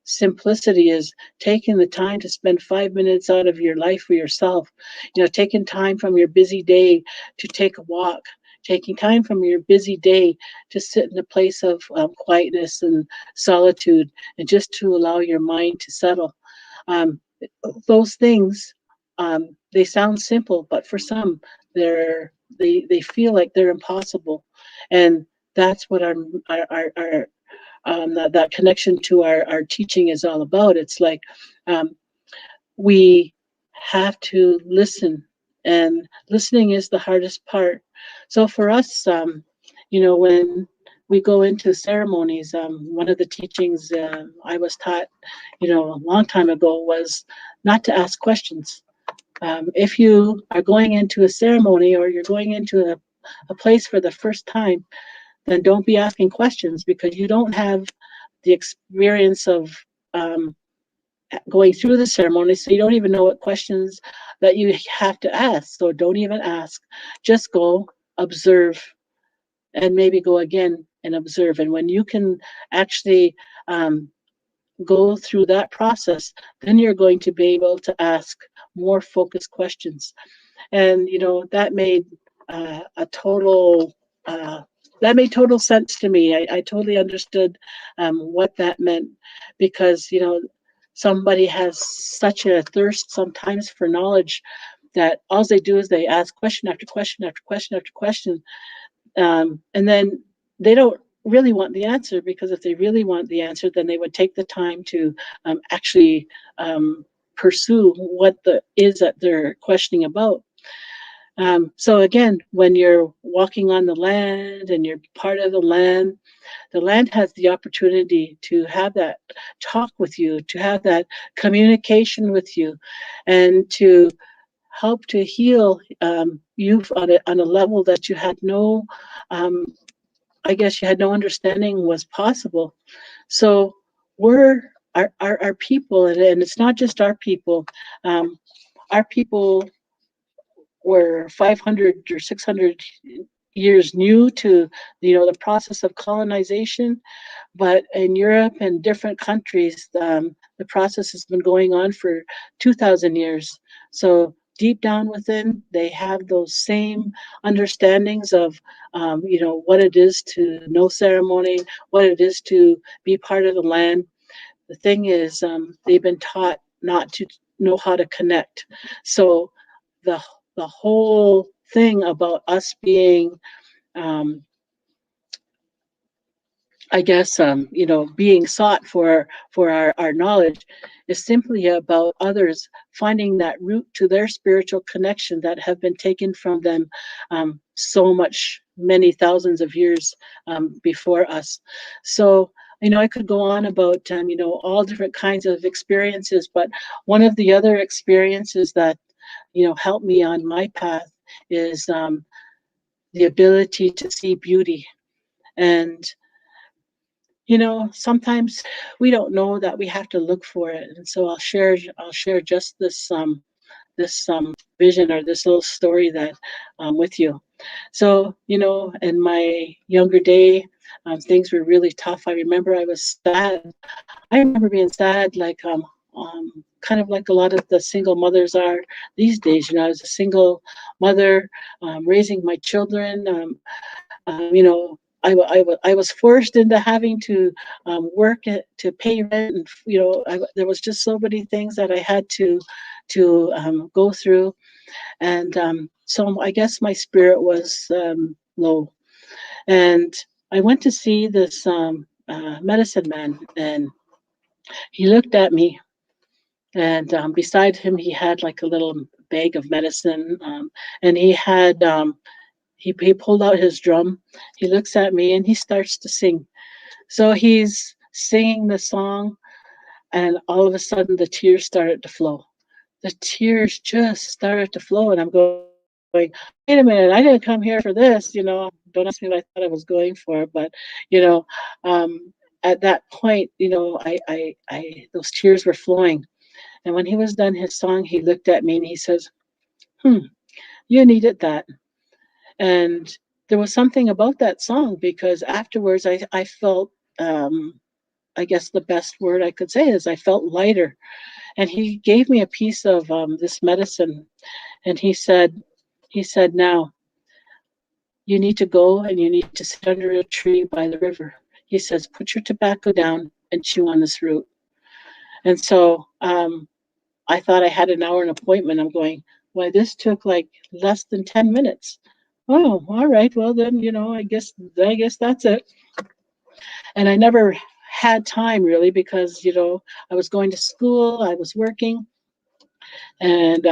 Simplicity is taking the time to spend 5 minutes out of your life for yourself, taking time from your busy day to take a walk, taking time from your busy day to sit in a place of quietness and solitude, and just to allow your mind to settle. Um, those things, they sound simple, but for some, they feel like they're impossible, and that's what that connection to our teaching is all about. It's like um, we have to listen, and listening is the hardest part. So for us, when we go into ceremonies, one of the teachings I was taught, a long time ago was not to ask questions. If you are going into a ceremony or you're going into a place for the first time, then don't be asking questions because you don't have the experience of um, going through the ceremony, so you don't even know what questions that you have to ask. So don't even ask. Just go, observe, and maybe go again and observe. And when you can actually go through that process, then you're going to be able to ask more focused questions. And that made a total uh, that made total sense to me. I totally understood what that meant, because somebody has such a thirst sometimes for knowledge that all they do is they ask question after question after question after question, and then they don't really want the answer, because if they really want the answer, then they would take the time to actually pursue what the is that they're questioning about. So again, when you're walking on the land and you're part of the land has the opportunity to have that talk with you, to have that communication with you, and to help to heal you on a level that you had no, um, I guess you had no understanding was possible. So we're our people, and it's not just our people. Um, our people were 500 or 600 years new to the process of colonization, but in Europe and different countries, the process has been going on for 2,000 years. So deep down within, they have those same understandings of what it is to know ceremony, what it is to be part of the land. The thing is, they've been taught not to know how to connect. So the the whole thing about us being um, I guess being sought for our knowledge is simply about others finding that route to their spiritual connection that have been taken from them so much many thousands of years before us. So I could go on about all different kinds of experiences, but one of the other experiences that helped me on my path is the ability to see beauty. And sometimes we don't know that we have to look for it. And so I'll share just this vision or this little story that with you. So, in my younger day, things were really tough. I remember I was sad. I remember being sad, like kind of like a lot of the single mothers are these days. I was a single mother raising my children. I was forced into having to work to pay rent, and there was just so many things that I had to go through, and so I guess my spirit was low, and I went to see this medicine man, and he looked at me, and beside him he had like a little bag of medicine, and he pulled out his drum. He looks at me and he starts to sing. So he's singing the song, and all of a sudden the tears started to flow. The tears just started to flow, and I'm going, wait a minute, I didn't come here for this. Don't ask me what I thought I was going for, but you know, at that point, those tears were flowing. And when he was done his song, he looked at me and he says, "Hmm, you needed that." And there was something about that song because afterwards I felt, I guess the best word I could say is I felt lighter. And he gave me a piece of this medicine, and he said, "Now you need to go and you need to sit under a tree by the river." He says, "Put your tobacco down and chew on this root." And so I thought I had an hour an appointment. I'm going, why, this took like less than 10 minutes. Oh, all right. Well, then, I guess that's it. And I never had time really because, I was going to school, I was working, and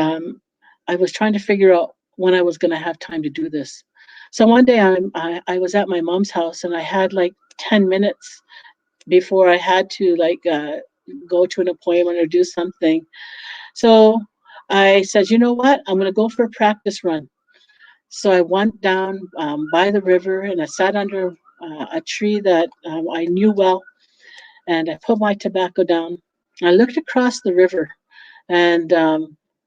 I was trying to figure out when I was going to have time to do this. So one day I was at my mom's house and I had like 10 minutes before I had to go to an appointment or do something. So I said, you know what? I'm going to go for a practice run. So I went down by the river and I sat under a tree that I knew well, and I put my tobacco down. I looked across the river, and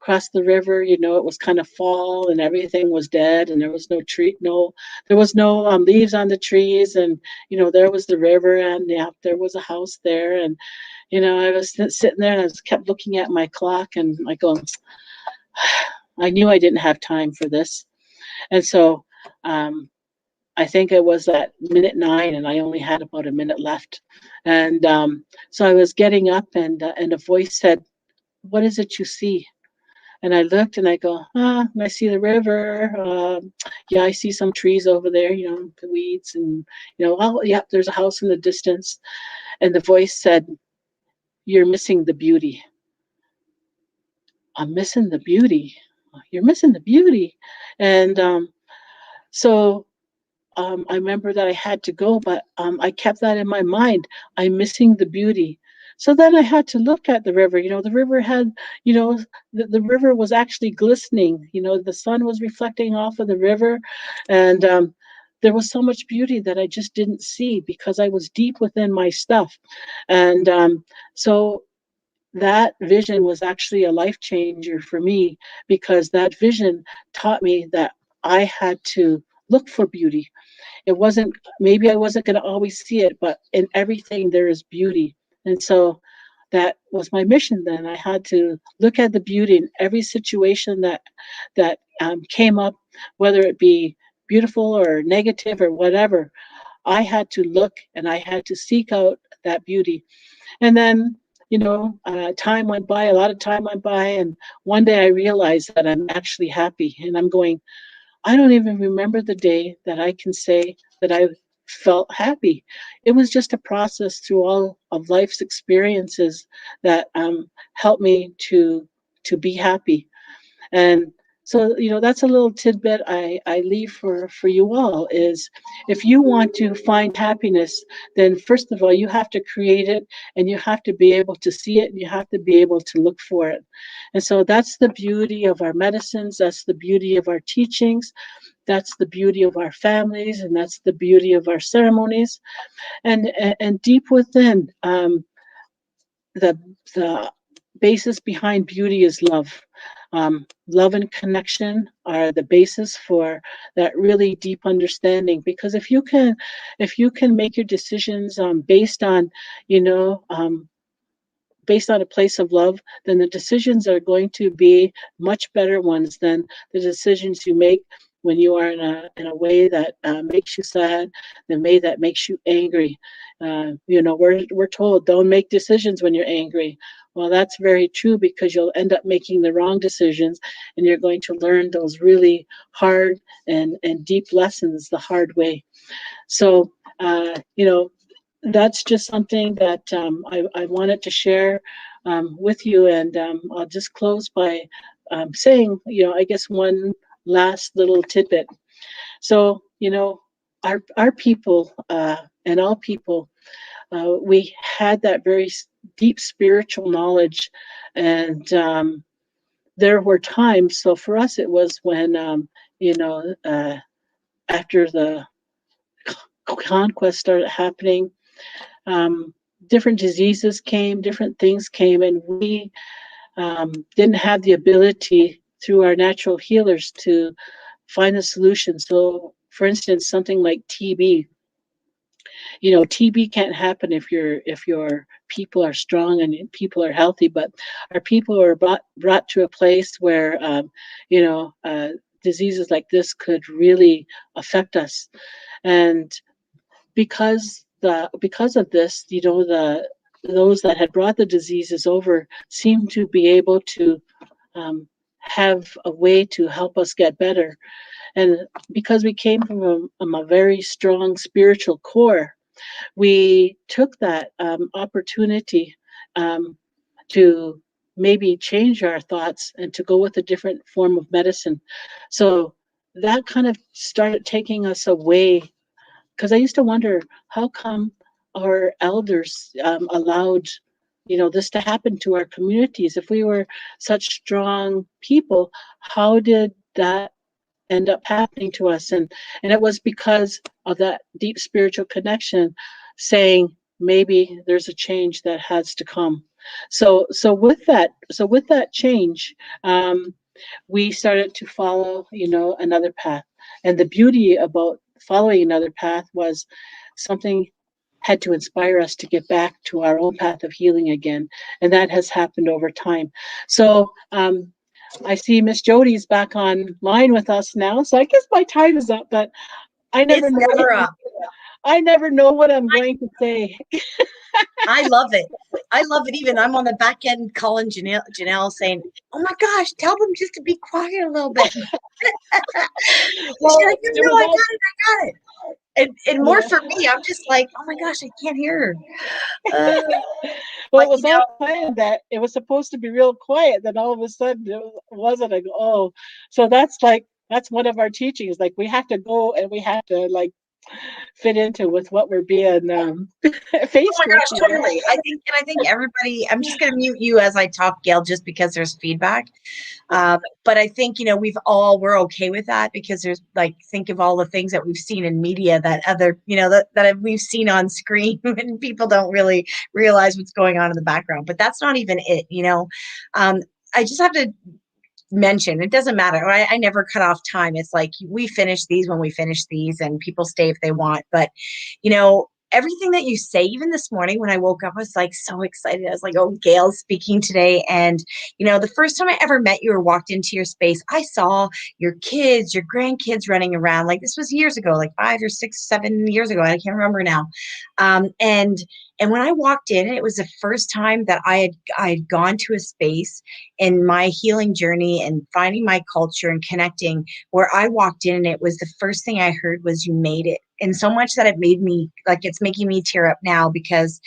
across the river, it was kind of fall and everything was dead, and there was no tree, there was no leaves on the trees, and there was the river, and yeah, there was a house there, and I was sitting there and I was kept looking at my clock and I go, I knew I didn't have time for this. And so um, I think it was at minute 9 and I only had about a minute left. And so I was getting up, and a voice said, "What is it you see?" And I looked and I go, I see the river. Yeah, I see some trees over there, the weeds, and, oh, yeah, there's a house in the distance. And the voice said, "You're missing the beauty." I'm missing the beauty. You're missing the beauty. And so I remember that I had to go, but I kept that in my mind. I'm missing the beauty. So then I had to look at the river. The river had, the river was actually glistening. The sun was reflecting off of the river. And there was so much beauty that I just didn't see because I was deep within my stuff. And so that vision was actually a life changer for me because that vision taught me that I had to look for beauty. It wasn't, maybe I wasn't going to always see it, but in everything there is beauty. And so that was my mission then. I had to look at the beauty in every situation that came up, whether it be beautiful or negative or whatever. I had to look and I had to seek out that beauty. And then, time went by, a lot of time went by, and one day I realized that I'm actually happy. And I'm going, I don't even remember the day that I can say that I felt happy. It was just a process through all of life's experiences that helped me to be happy. And so, that's a little tidbit I leave for you all is if you want to find happiness, then first of all, you have to create it and you have to be able to see it and you have to be able to look for it. And so that's the beauty of our medicines. That's the beauty of our teachings. That's the beauty of our families. And that's the beauty of our ceremonies. And deep within, the the basis behind beauty is love. Love and connection are the basis for that really deep understanding. Because if you can make your decisions based on, you know, based on a place of love, then the decisions are going to be much better ones than the decisions you make when you are in a way that makes you sad, the way that makes you angry. We're told don't make decisions when you're angry. Well, that's very true because you'll end up making the wrong decisions, and you're going to learn those really hard and deep lessons the hard way. So, that's just something that I wanted to share with you. And I'll just close by saying, I guess one last little tidbit. So, our people and all people, we had that very deep spiritual knowledge. And there were times, so for us, it was when, after the conquest started happening, um, different diseases came, different things came, and we didn't have the ability through our natural healers to find a solution. So, for instance, something like TB. TB can't happen if your people are strong and people are healthy, but our people are brought to a place where you know diseases like this could really affect us. And because of this, those that had brought the diseases over seemed to be able to have a way to help us get better. And because we came from a very strong spiritual core, we took that opportunity um, to maybe change our thoughts and to go with a different form of medicine. So that kind of started taking us away, because I used to wonder how come our elders allowed this to happen to our communities. If we were such strong people, how did that end up happening to us? And it was because of that deep spiritual connection, saying maybe there's a change that has to come. So with that change, we started to follow, another path. And the beauty about following another path was something had to inspire us to get back to our own path of healing again. And that has happened over time. So I see Miss Jody's back online with us now. So I guess my time is up, but I never It's know. never up. I never know what I'm going to say. I love it. I love it. Even I'm on the back end calling Janelle saying, "Oh my gosh, tell them just to be quiet a little bit." She's Well, like, it "No, was I all, got it. I got it." And more for me, I'm just like, "Oh my gosh, I can't hear her." well, But it was all planned that it was supposed to be real quiet. Then all of a sudden it wasn't. I go, oh, so that's one of our teachings. Like we have to go and we have to like fit into with what we're being oh faced my with. gosh, totally. I think everybody. I'm just going to mute you as I talk, Gail, just because there's feedback. But I think, we're okay with that because there's like, think of all the things that we've seen in media that other, that we've seen on screen and people don't really realize what's going on in the background. But that's not even it. I just have to mention, it doesn't matter. I never cut off time. It's like we finish these when we finish these and people stay if they want. But, everything that you say, even this morning when I woke up, I was like so excited. I was like, oh, Gail's speaking today. And, the first time I ever met you or walked into your space, I saw your kids, your grandkids running around. Like this was years ago, like 5 or 6, 7 years ago. I can't remember now. And And when I walked in, it was the first time that I had gone to a space in my healing journey and finding my culture and connecting, where I walked in and it was the first thing I heard was, "You made it." And so much that it made me, like, it's making me tear up now, because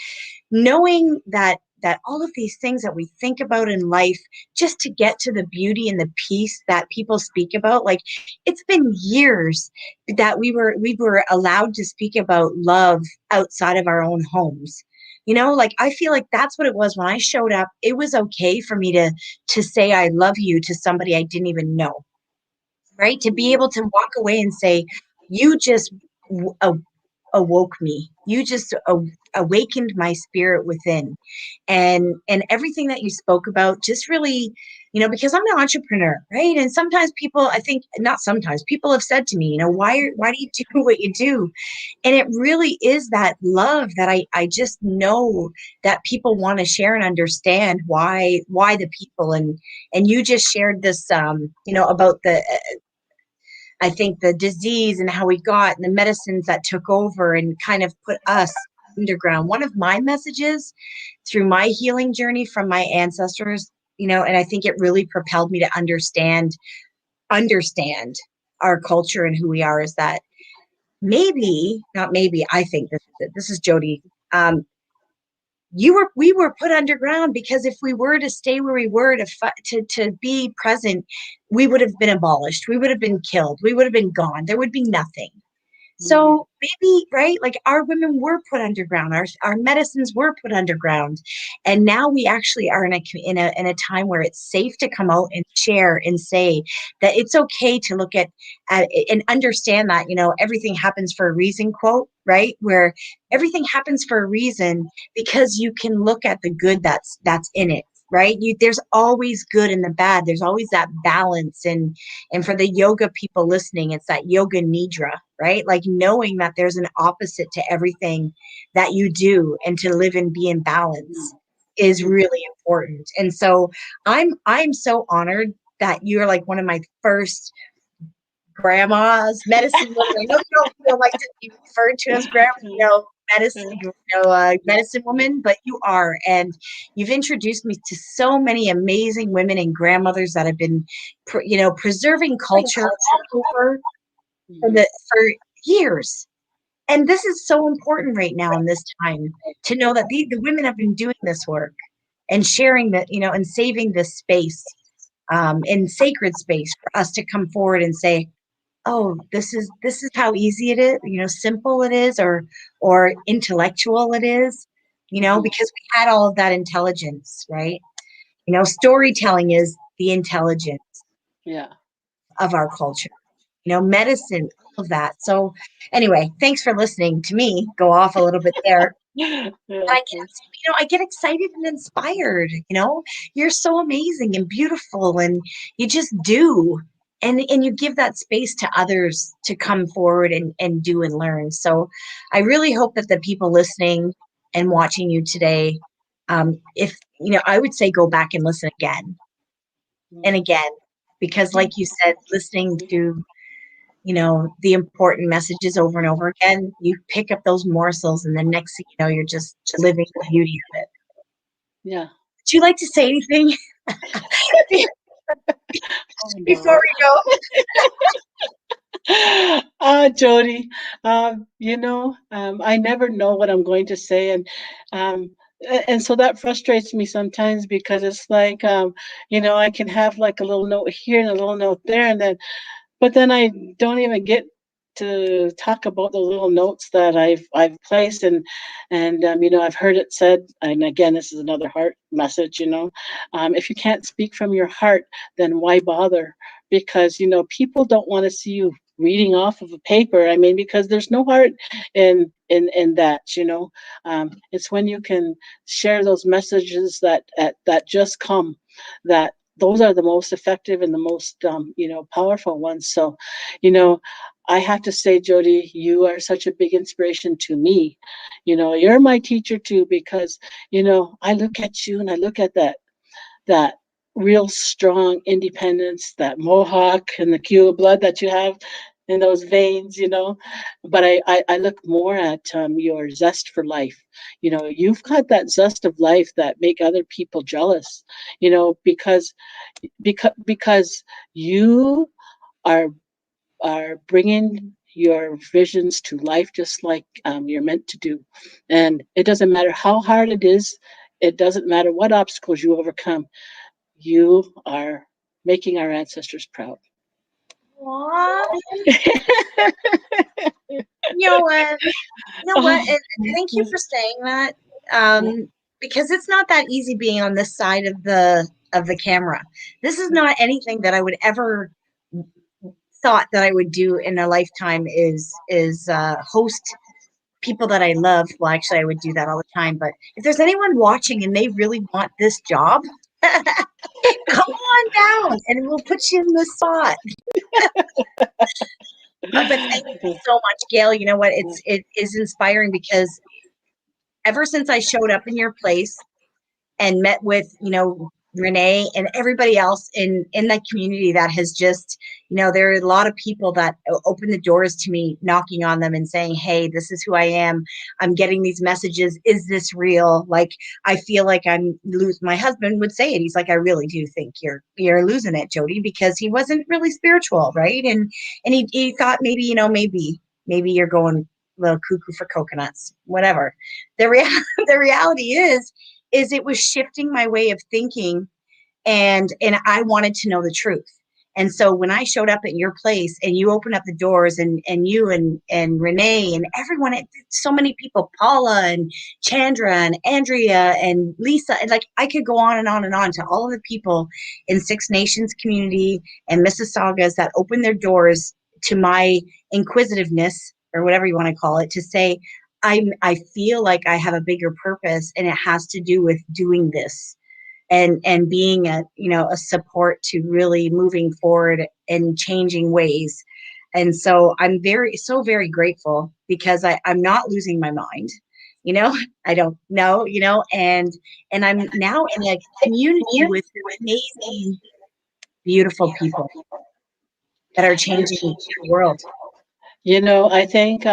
knowing that all of these things that we think about in life, just to get to the beauty and the peace that people speak about, like, it's been years that we were allowed to speak about love outside of our own homes. Like, I feel like that's what it was when I showed up. It was okay for me to say I love you to somebody I didn't even know, right? To be able to walk away and say, "You just awoke me. You just awakened my spirit within." And everything that you spoke about just really, because I'm an entrepreneur, right? And sometimes people, I think, not sometimes, people have said to me, why do you do what you do? And it really is that love that I just know that people want to share and understand why the people. And you just shared this, about the, I think, the disease and how we got, and the medicines that took over and kind of put us underground. One of my messages through my healing journey from my ancestors, and I think it really propelled me to understand our culture and who we are, is that maybe, not maybe, I think this is Jody. We were put underground because if we were to stay where we were to be present, we would have been abolished. We would have been killed. We would have been gone. There would be nothing. So maybe, right, like, our women were put underground, our medicines were put underground, and now we actually are in a time where it's safe to come out and share and say that it's okay to look at and understand that, everything happens for a reason, quote, right? Where everything happens for a reason, because you can look at the good that's in it, right? There's always good and the bad. There's always that balance. And for the yoga people listening, it's that yoga nidra, right? Like, knowing that there's an opposite to everything that you do, and to live and be in balance is really important. And so I'm so honored that you're like one of my first grandmas, medicine women. I know you don't feel like to be referred to as grandma, medicine woman, but you are. And you've introduced me to so many amazing women and grandmothers that have been, preserving culture over for years. And this is so important right now in this time, to know that the women have been doing this work and sharing that, and saving this space, in sacred space, for us to come forward and say, "Oh, this is how easy it is, simple it is, or intellectual it is," because we had all of that intelligence, right? Storytelling is the intelligence Yeah. of our culture, medicine, all of that. So anyway, thanks for listening to me go off a little bit there. Yeah. I get, I get excited and inspired. You're so amazing and beautiful, and you just do, and you give that space to others to come forward and do and learn. So I really hope that the people listening and watching you today, if I would say, go back and listen again and again, because, like you said, listening to the important messages over and over again, you pick up those morsels, and the next thing you know, you're just living the beauty of it. Yeah. Would you like to say anything Oh, before no. we go? Jody, I never know what I'm going to say, um, and so that frustrates me sometimes, because it's like, I can have like a little note here and a little note there, but then I don't even get to talk about the little notes that I've placed, and I've heard it said, and again, this is another heart message. If you can't speak from your heart, then why bother? Because people don't want to see you reading off of a paper. I mean, because there's no heart in that. It's when you can share those messages that just come, that those are the most effective and the most powerful ones. So you know I have to say, Jody, you are such a big inspiration to me. You're my teacher too, because I look at you and I look at that real strong independence, that mohawk and the Kiowa blood that you have. in those veins, but I look more at your zest for life. You've got that zest of life that make other people jealous, because you are bringing your visions to life just like you're meant to do. And it doesn't matter how hard it is, it doesn't matter what obstacles you overcome, you are making our ancestors proud. Aw, you know what? You know what? And thank you for saying that. Because it's not that easy being on this side of the camera. This is not anything that I would ever thought that I would do in a lifetime is host people that I love. Well, actually, I would do that all the time. But if there's anyone watching and they really want this job, come on down and we'll put you in the spot. But thank you so much, Gail. You know what? It is inspiring because ever since I showed up in your place and met with, Renee and everybody else in that community that has just, there are a lot of people that open the doors to me, knocking on them and saying, hey, this is who I am. I'm getting these messages. Is this real? Like, I feel like I'm losing. My husband would say it. He's like, I really do think you're losing it, Jody, because he wasn't really spiritual, right? And he thought maybe, maybe you're going a little cuckoo for coconuts, whatever. The reality is it was shifting my way of thinking, and I wanted to know the truth. And so when I showed up at your place and you opened up the doors, and you and Renee and everyone, so many people, Paula and Chandra and Andrea and Lisa, and like I could go on and on and on to all of the people in Six Nations community and Mississaugas that opened their doors to my inquisitiveness, or whatever you want to call it, to say, I feel like I have a bigger purpose, and it has to do with doing this and being a support to really moving forward and changing ways. And so I'm very grateful, because I'm not losing my mind. I don't know, and I'm now in a community with amazing, beautiful people that are changing the world. I think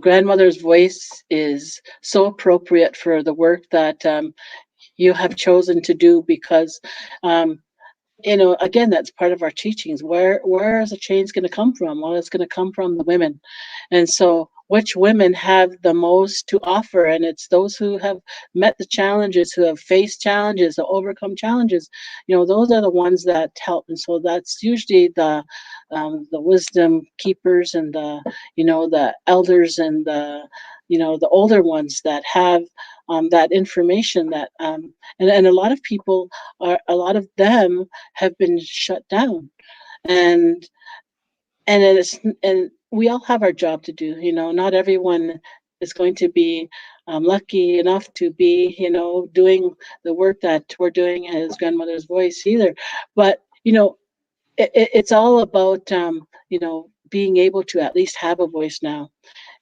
grandmother's voice is so appropriate for the work that you have chosen to do, because again, that's part of our teachings. Where is the change going to come from? Well, it's going to come from the women. And so which women have the most to offer? And it's those who have met the challenges, who have faced challenges, who overcome challenges. Those are the ones that help. And so that's usually the wisdom keepers, and the elders, and the older ones that have that information, that and a lot of people a lot of them have been shut down. and and we all have our job to do. Not everyone is going to be lucky enough to be doing the work that we're doing as Grandmother's Voice either. But it's all about being able to at least have a voice now.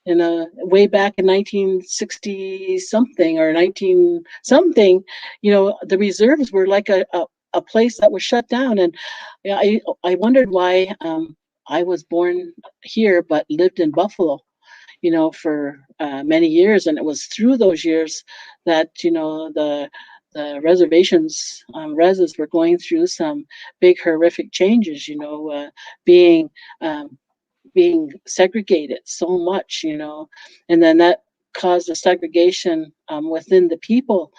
Way back in 1960 something, or 19 something, the reserves were like a place that was shut down. And I wondered why I was born here but lived in Buffalo, for many years. And it was through those years that the reservations, reses, were going through some big horrific changes, being um, being segregated so much, and then that caused a segregation within the people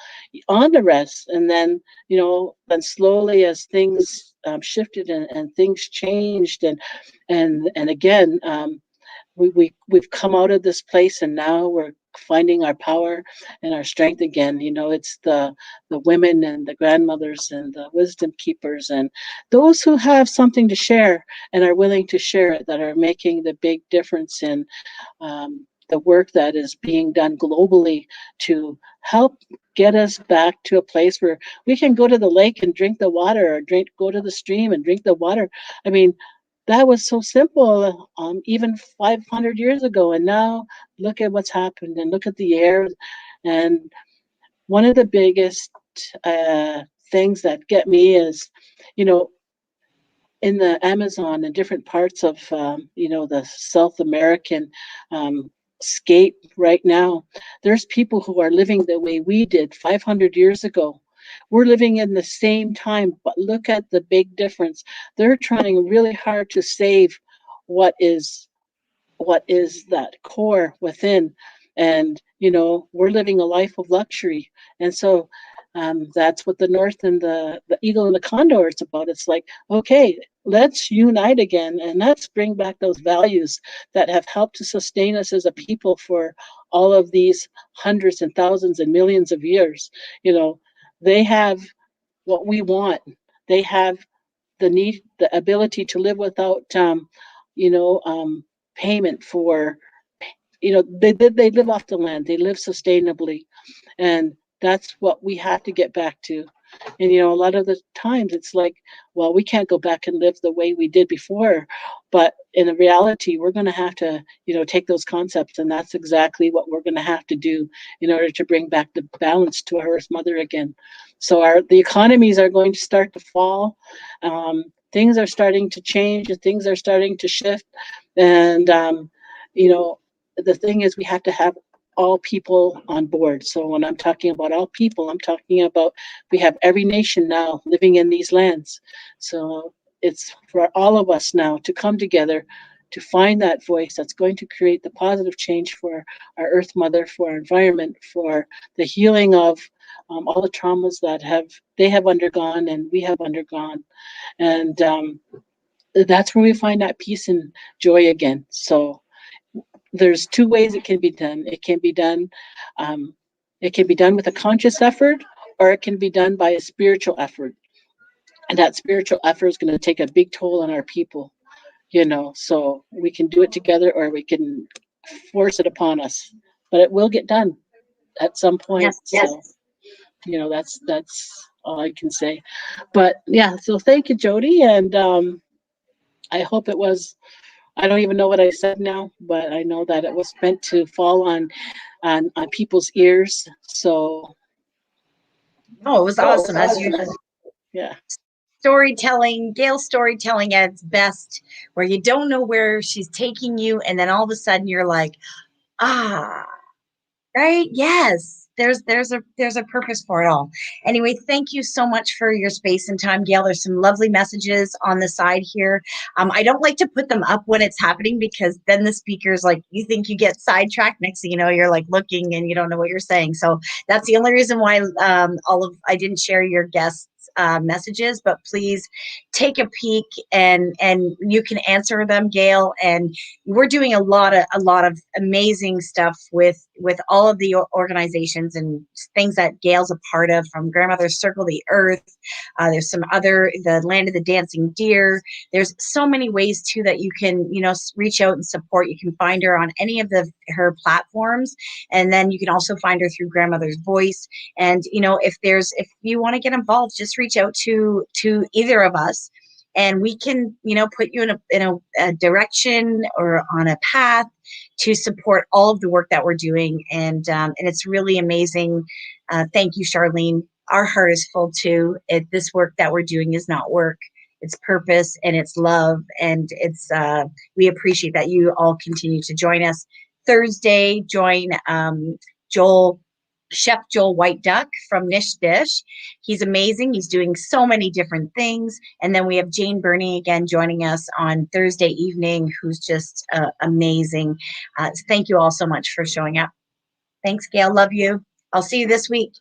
on the rest. And then, then slowly, as things shifted, and things changed, and again, we've come out of this place, and now we're finding our power and our strength again. It's the women and the grandmothers and the wisdom keepers, and those who have something to share and are willing to share it, that are making the big difference in the work that is being done globally to help get us back to a place where we can go to the lake and drink the water, or go to the stream and drink the water. I mean, that was so simple, even 500 years ago. And now look at what's happened, and look at the air. And one of the biggest things that get me is, you know, in the Amazon and different parts of the South American scape right now, there's people who are living the way we did 500 years ago. We're living in the same time, but look at the big difference. They're trying really hard to save what is that core within. And we're living a life of luxury. And so that's what the North and the eagle and the condor is about. It's like, okay, let's unite again, and let's bring back those values that have helped to sustain us as a people for all of these hundreds and thousands and millions of years. They have what we want. They have the ability to live without you know payment for, they live off the land, they live sustainably. And that's what we have to get back to. And a lot of the times it's like, well, we can't go back and live the way we did before, but in reality we're going to have to take those concepts, and that's exactly what we're going to have to do in order to bring back the balance to our earth mother again. So the economies are going to start to fall. Things are starting to change, and things are starting to shift. And the thing is, we have to have all people on board. So when I'm talking about all people, I'm talking about, we have every nation now living in these lands. So it's for all of us now to come together to find that voice that's going to create the positive change for our earth mother, for our environment, for the healing of all the traumas that they have undergone and we have undergone. And that's where we find that peace and joy again. So there's two ways it can be done. Um, it can be done with a conscious effort, or it can be done by a spiritual effort. And that spiritual effort is going to take a big toll on our people, so we can do it together, or we can force it upon us. But it will get done at some point. Yes. So, that's all I can say. But yeah, so thank you, Jody. And I hope it was, I don't even know what I said now, but I know that it was meant to fall on people's ears. So Oh, it was awesome. As you yeah, storytelling, Gail's storytelling at its best, where you don't know where she's taking you, and then all of a sudden you're like, ah, right? Yes. There's a purpose for it all. Anyway, thank you so much for your space and time, Gail. There's some lovely messages on the side here. I don't like to put them up when it's happening, because then the speaker's like, you think you get sidetracked. Next thing you know, you're like looking and you don't know what you're saying. So that's the only reason why I didn't share your guests messages, but please take a peek, and you can answer them, Gail. And we're doing a lot of amazing stuff with all of the organizations and things that Gail's a part of, from Grandmother's Circle the Earth. There's some other, the Land of the Dancing Deer. There's so many ways too that you can reach out and support. You can find her on any of her platforms, and then you can also find her through Grandmother's Voice. And if you want to get involved, just reach out to either of us, and we can put you in a direction or on a path to support all of the work that we're doing. And it's really amazing. Thank you, Charlene. Our heart is full too. This work that we're doing is not work, it's purpose, and it's love. And it's we appreciate that you all continue to join us. Thursday, join Chef Joel White Duck from Nish Dish. He's amazing. He's doing so many different things. And then we have Jane Burney again joining us on Thursday evening, who's just amazing. Thank you all so much for showing up. Thanks, Gail. Love you. I'll see you this week.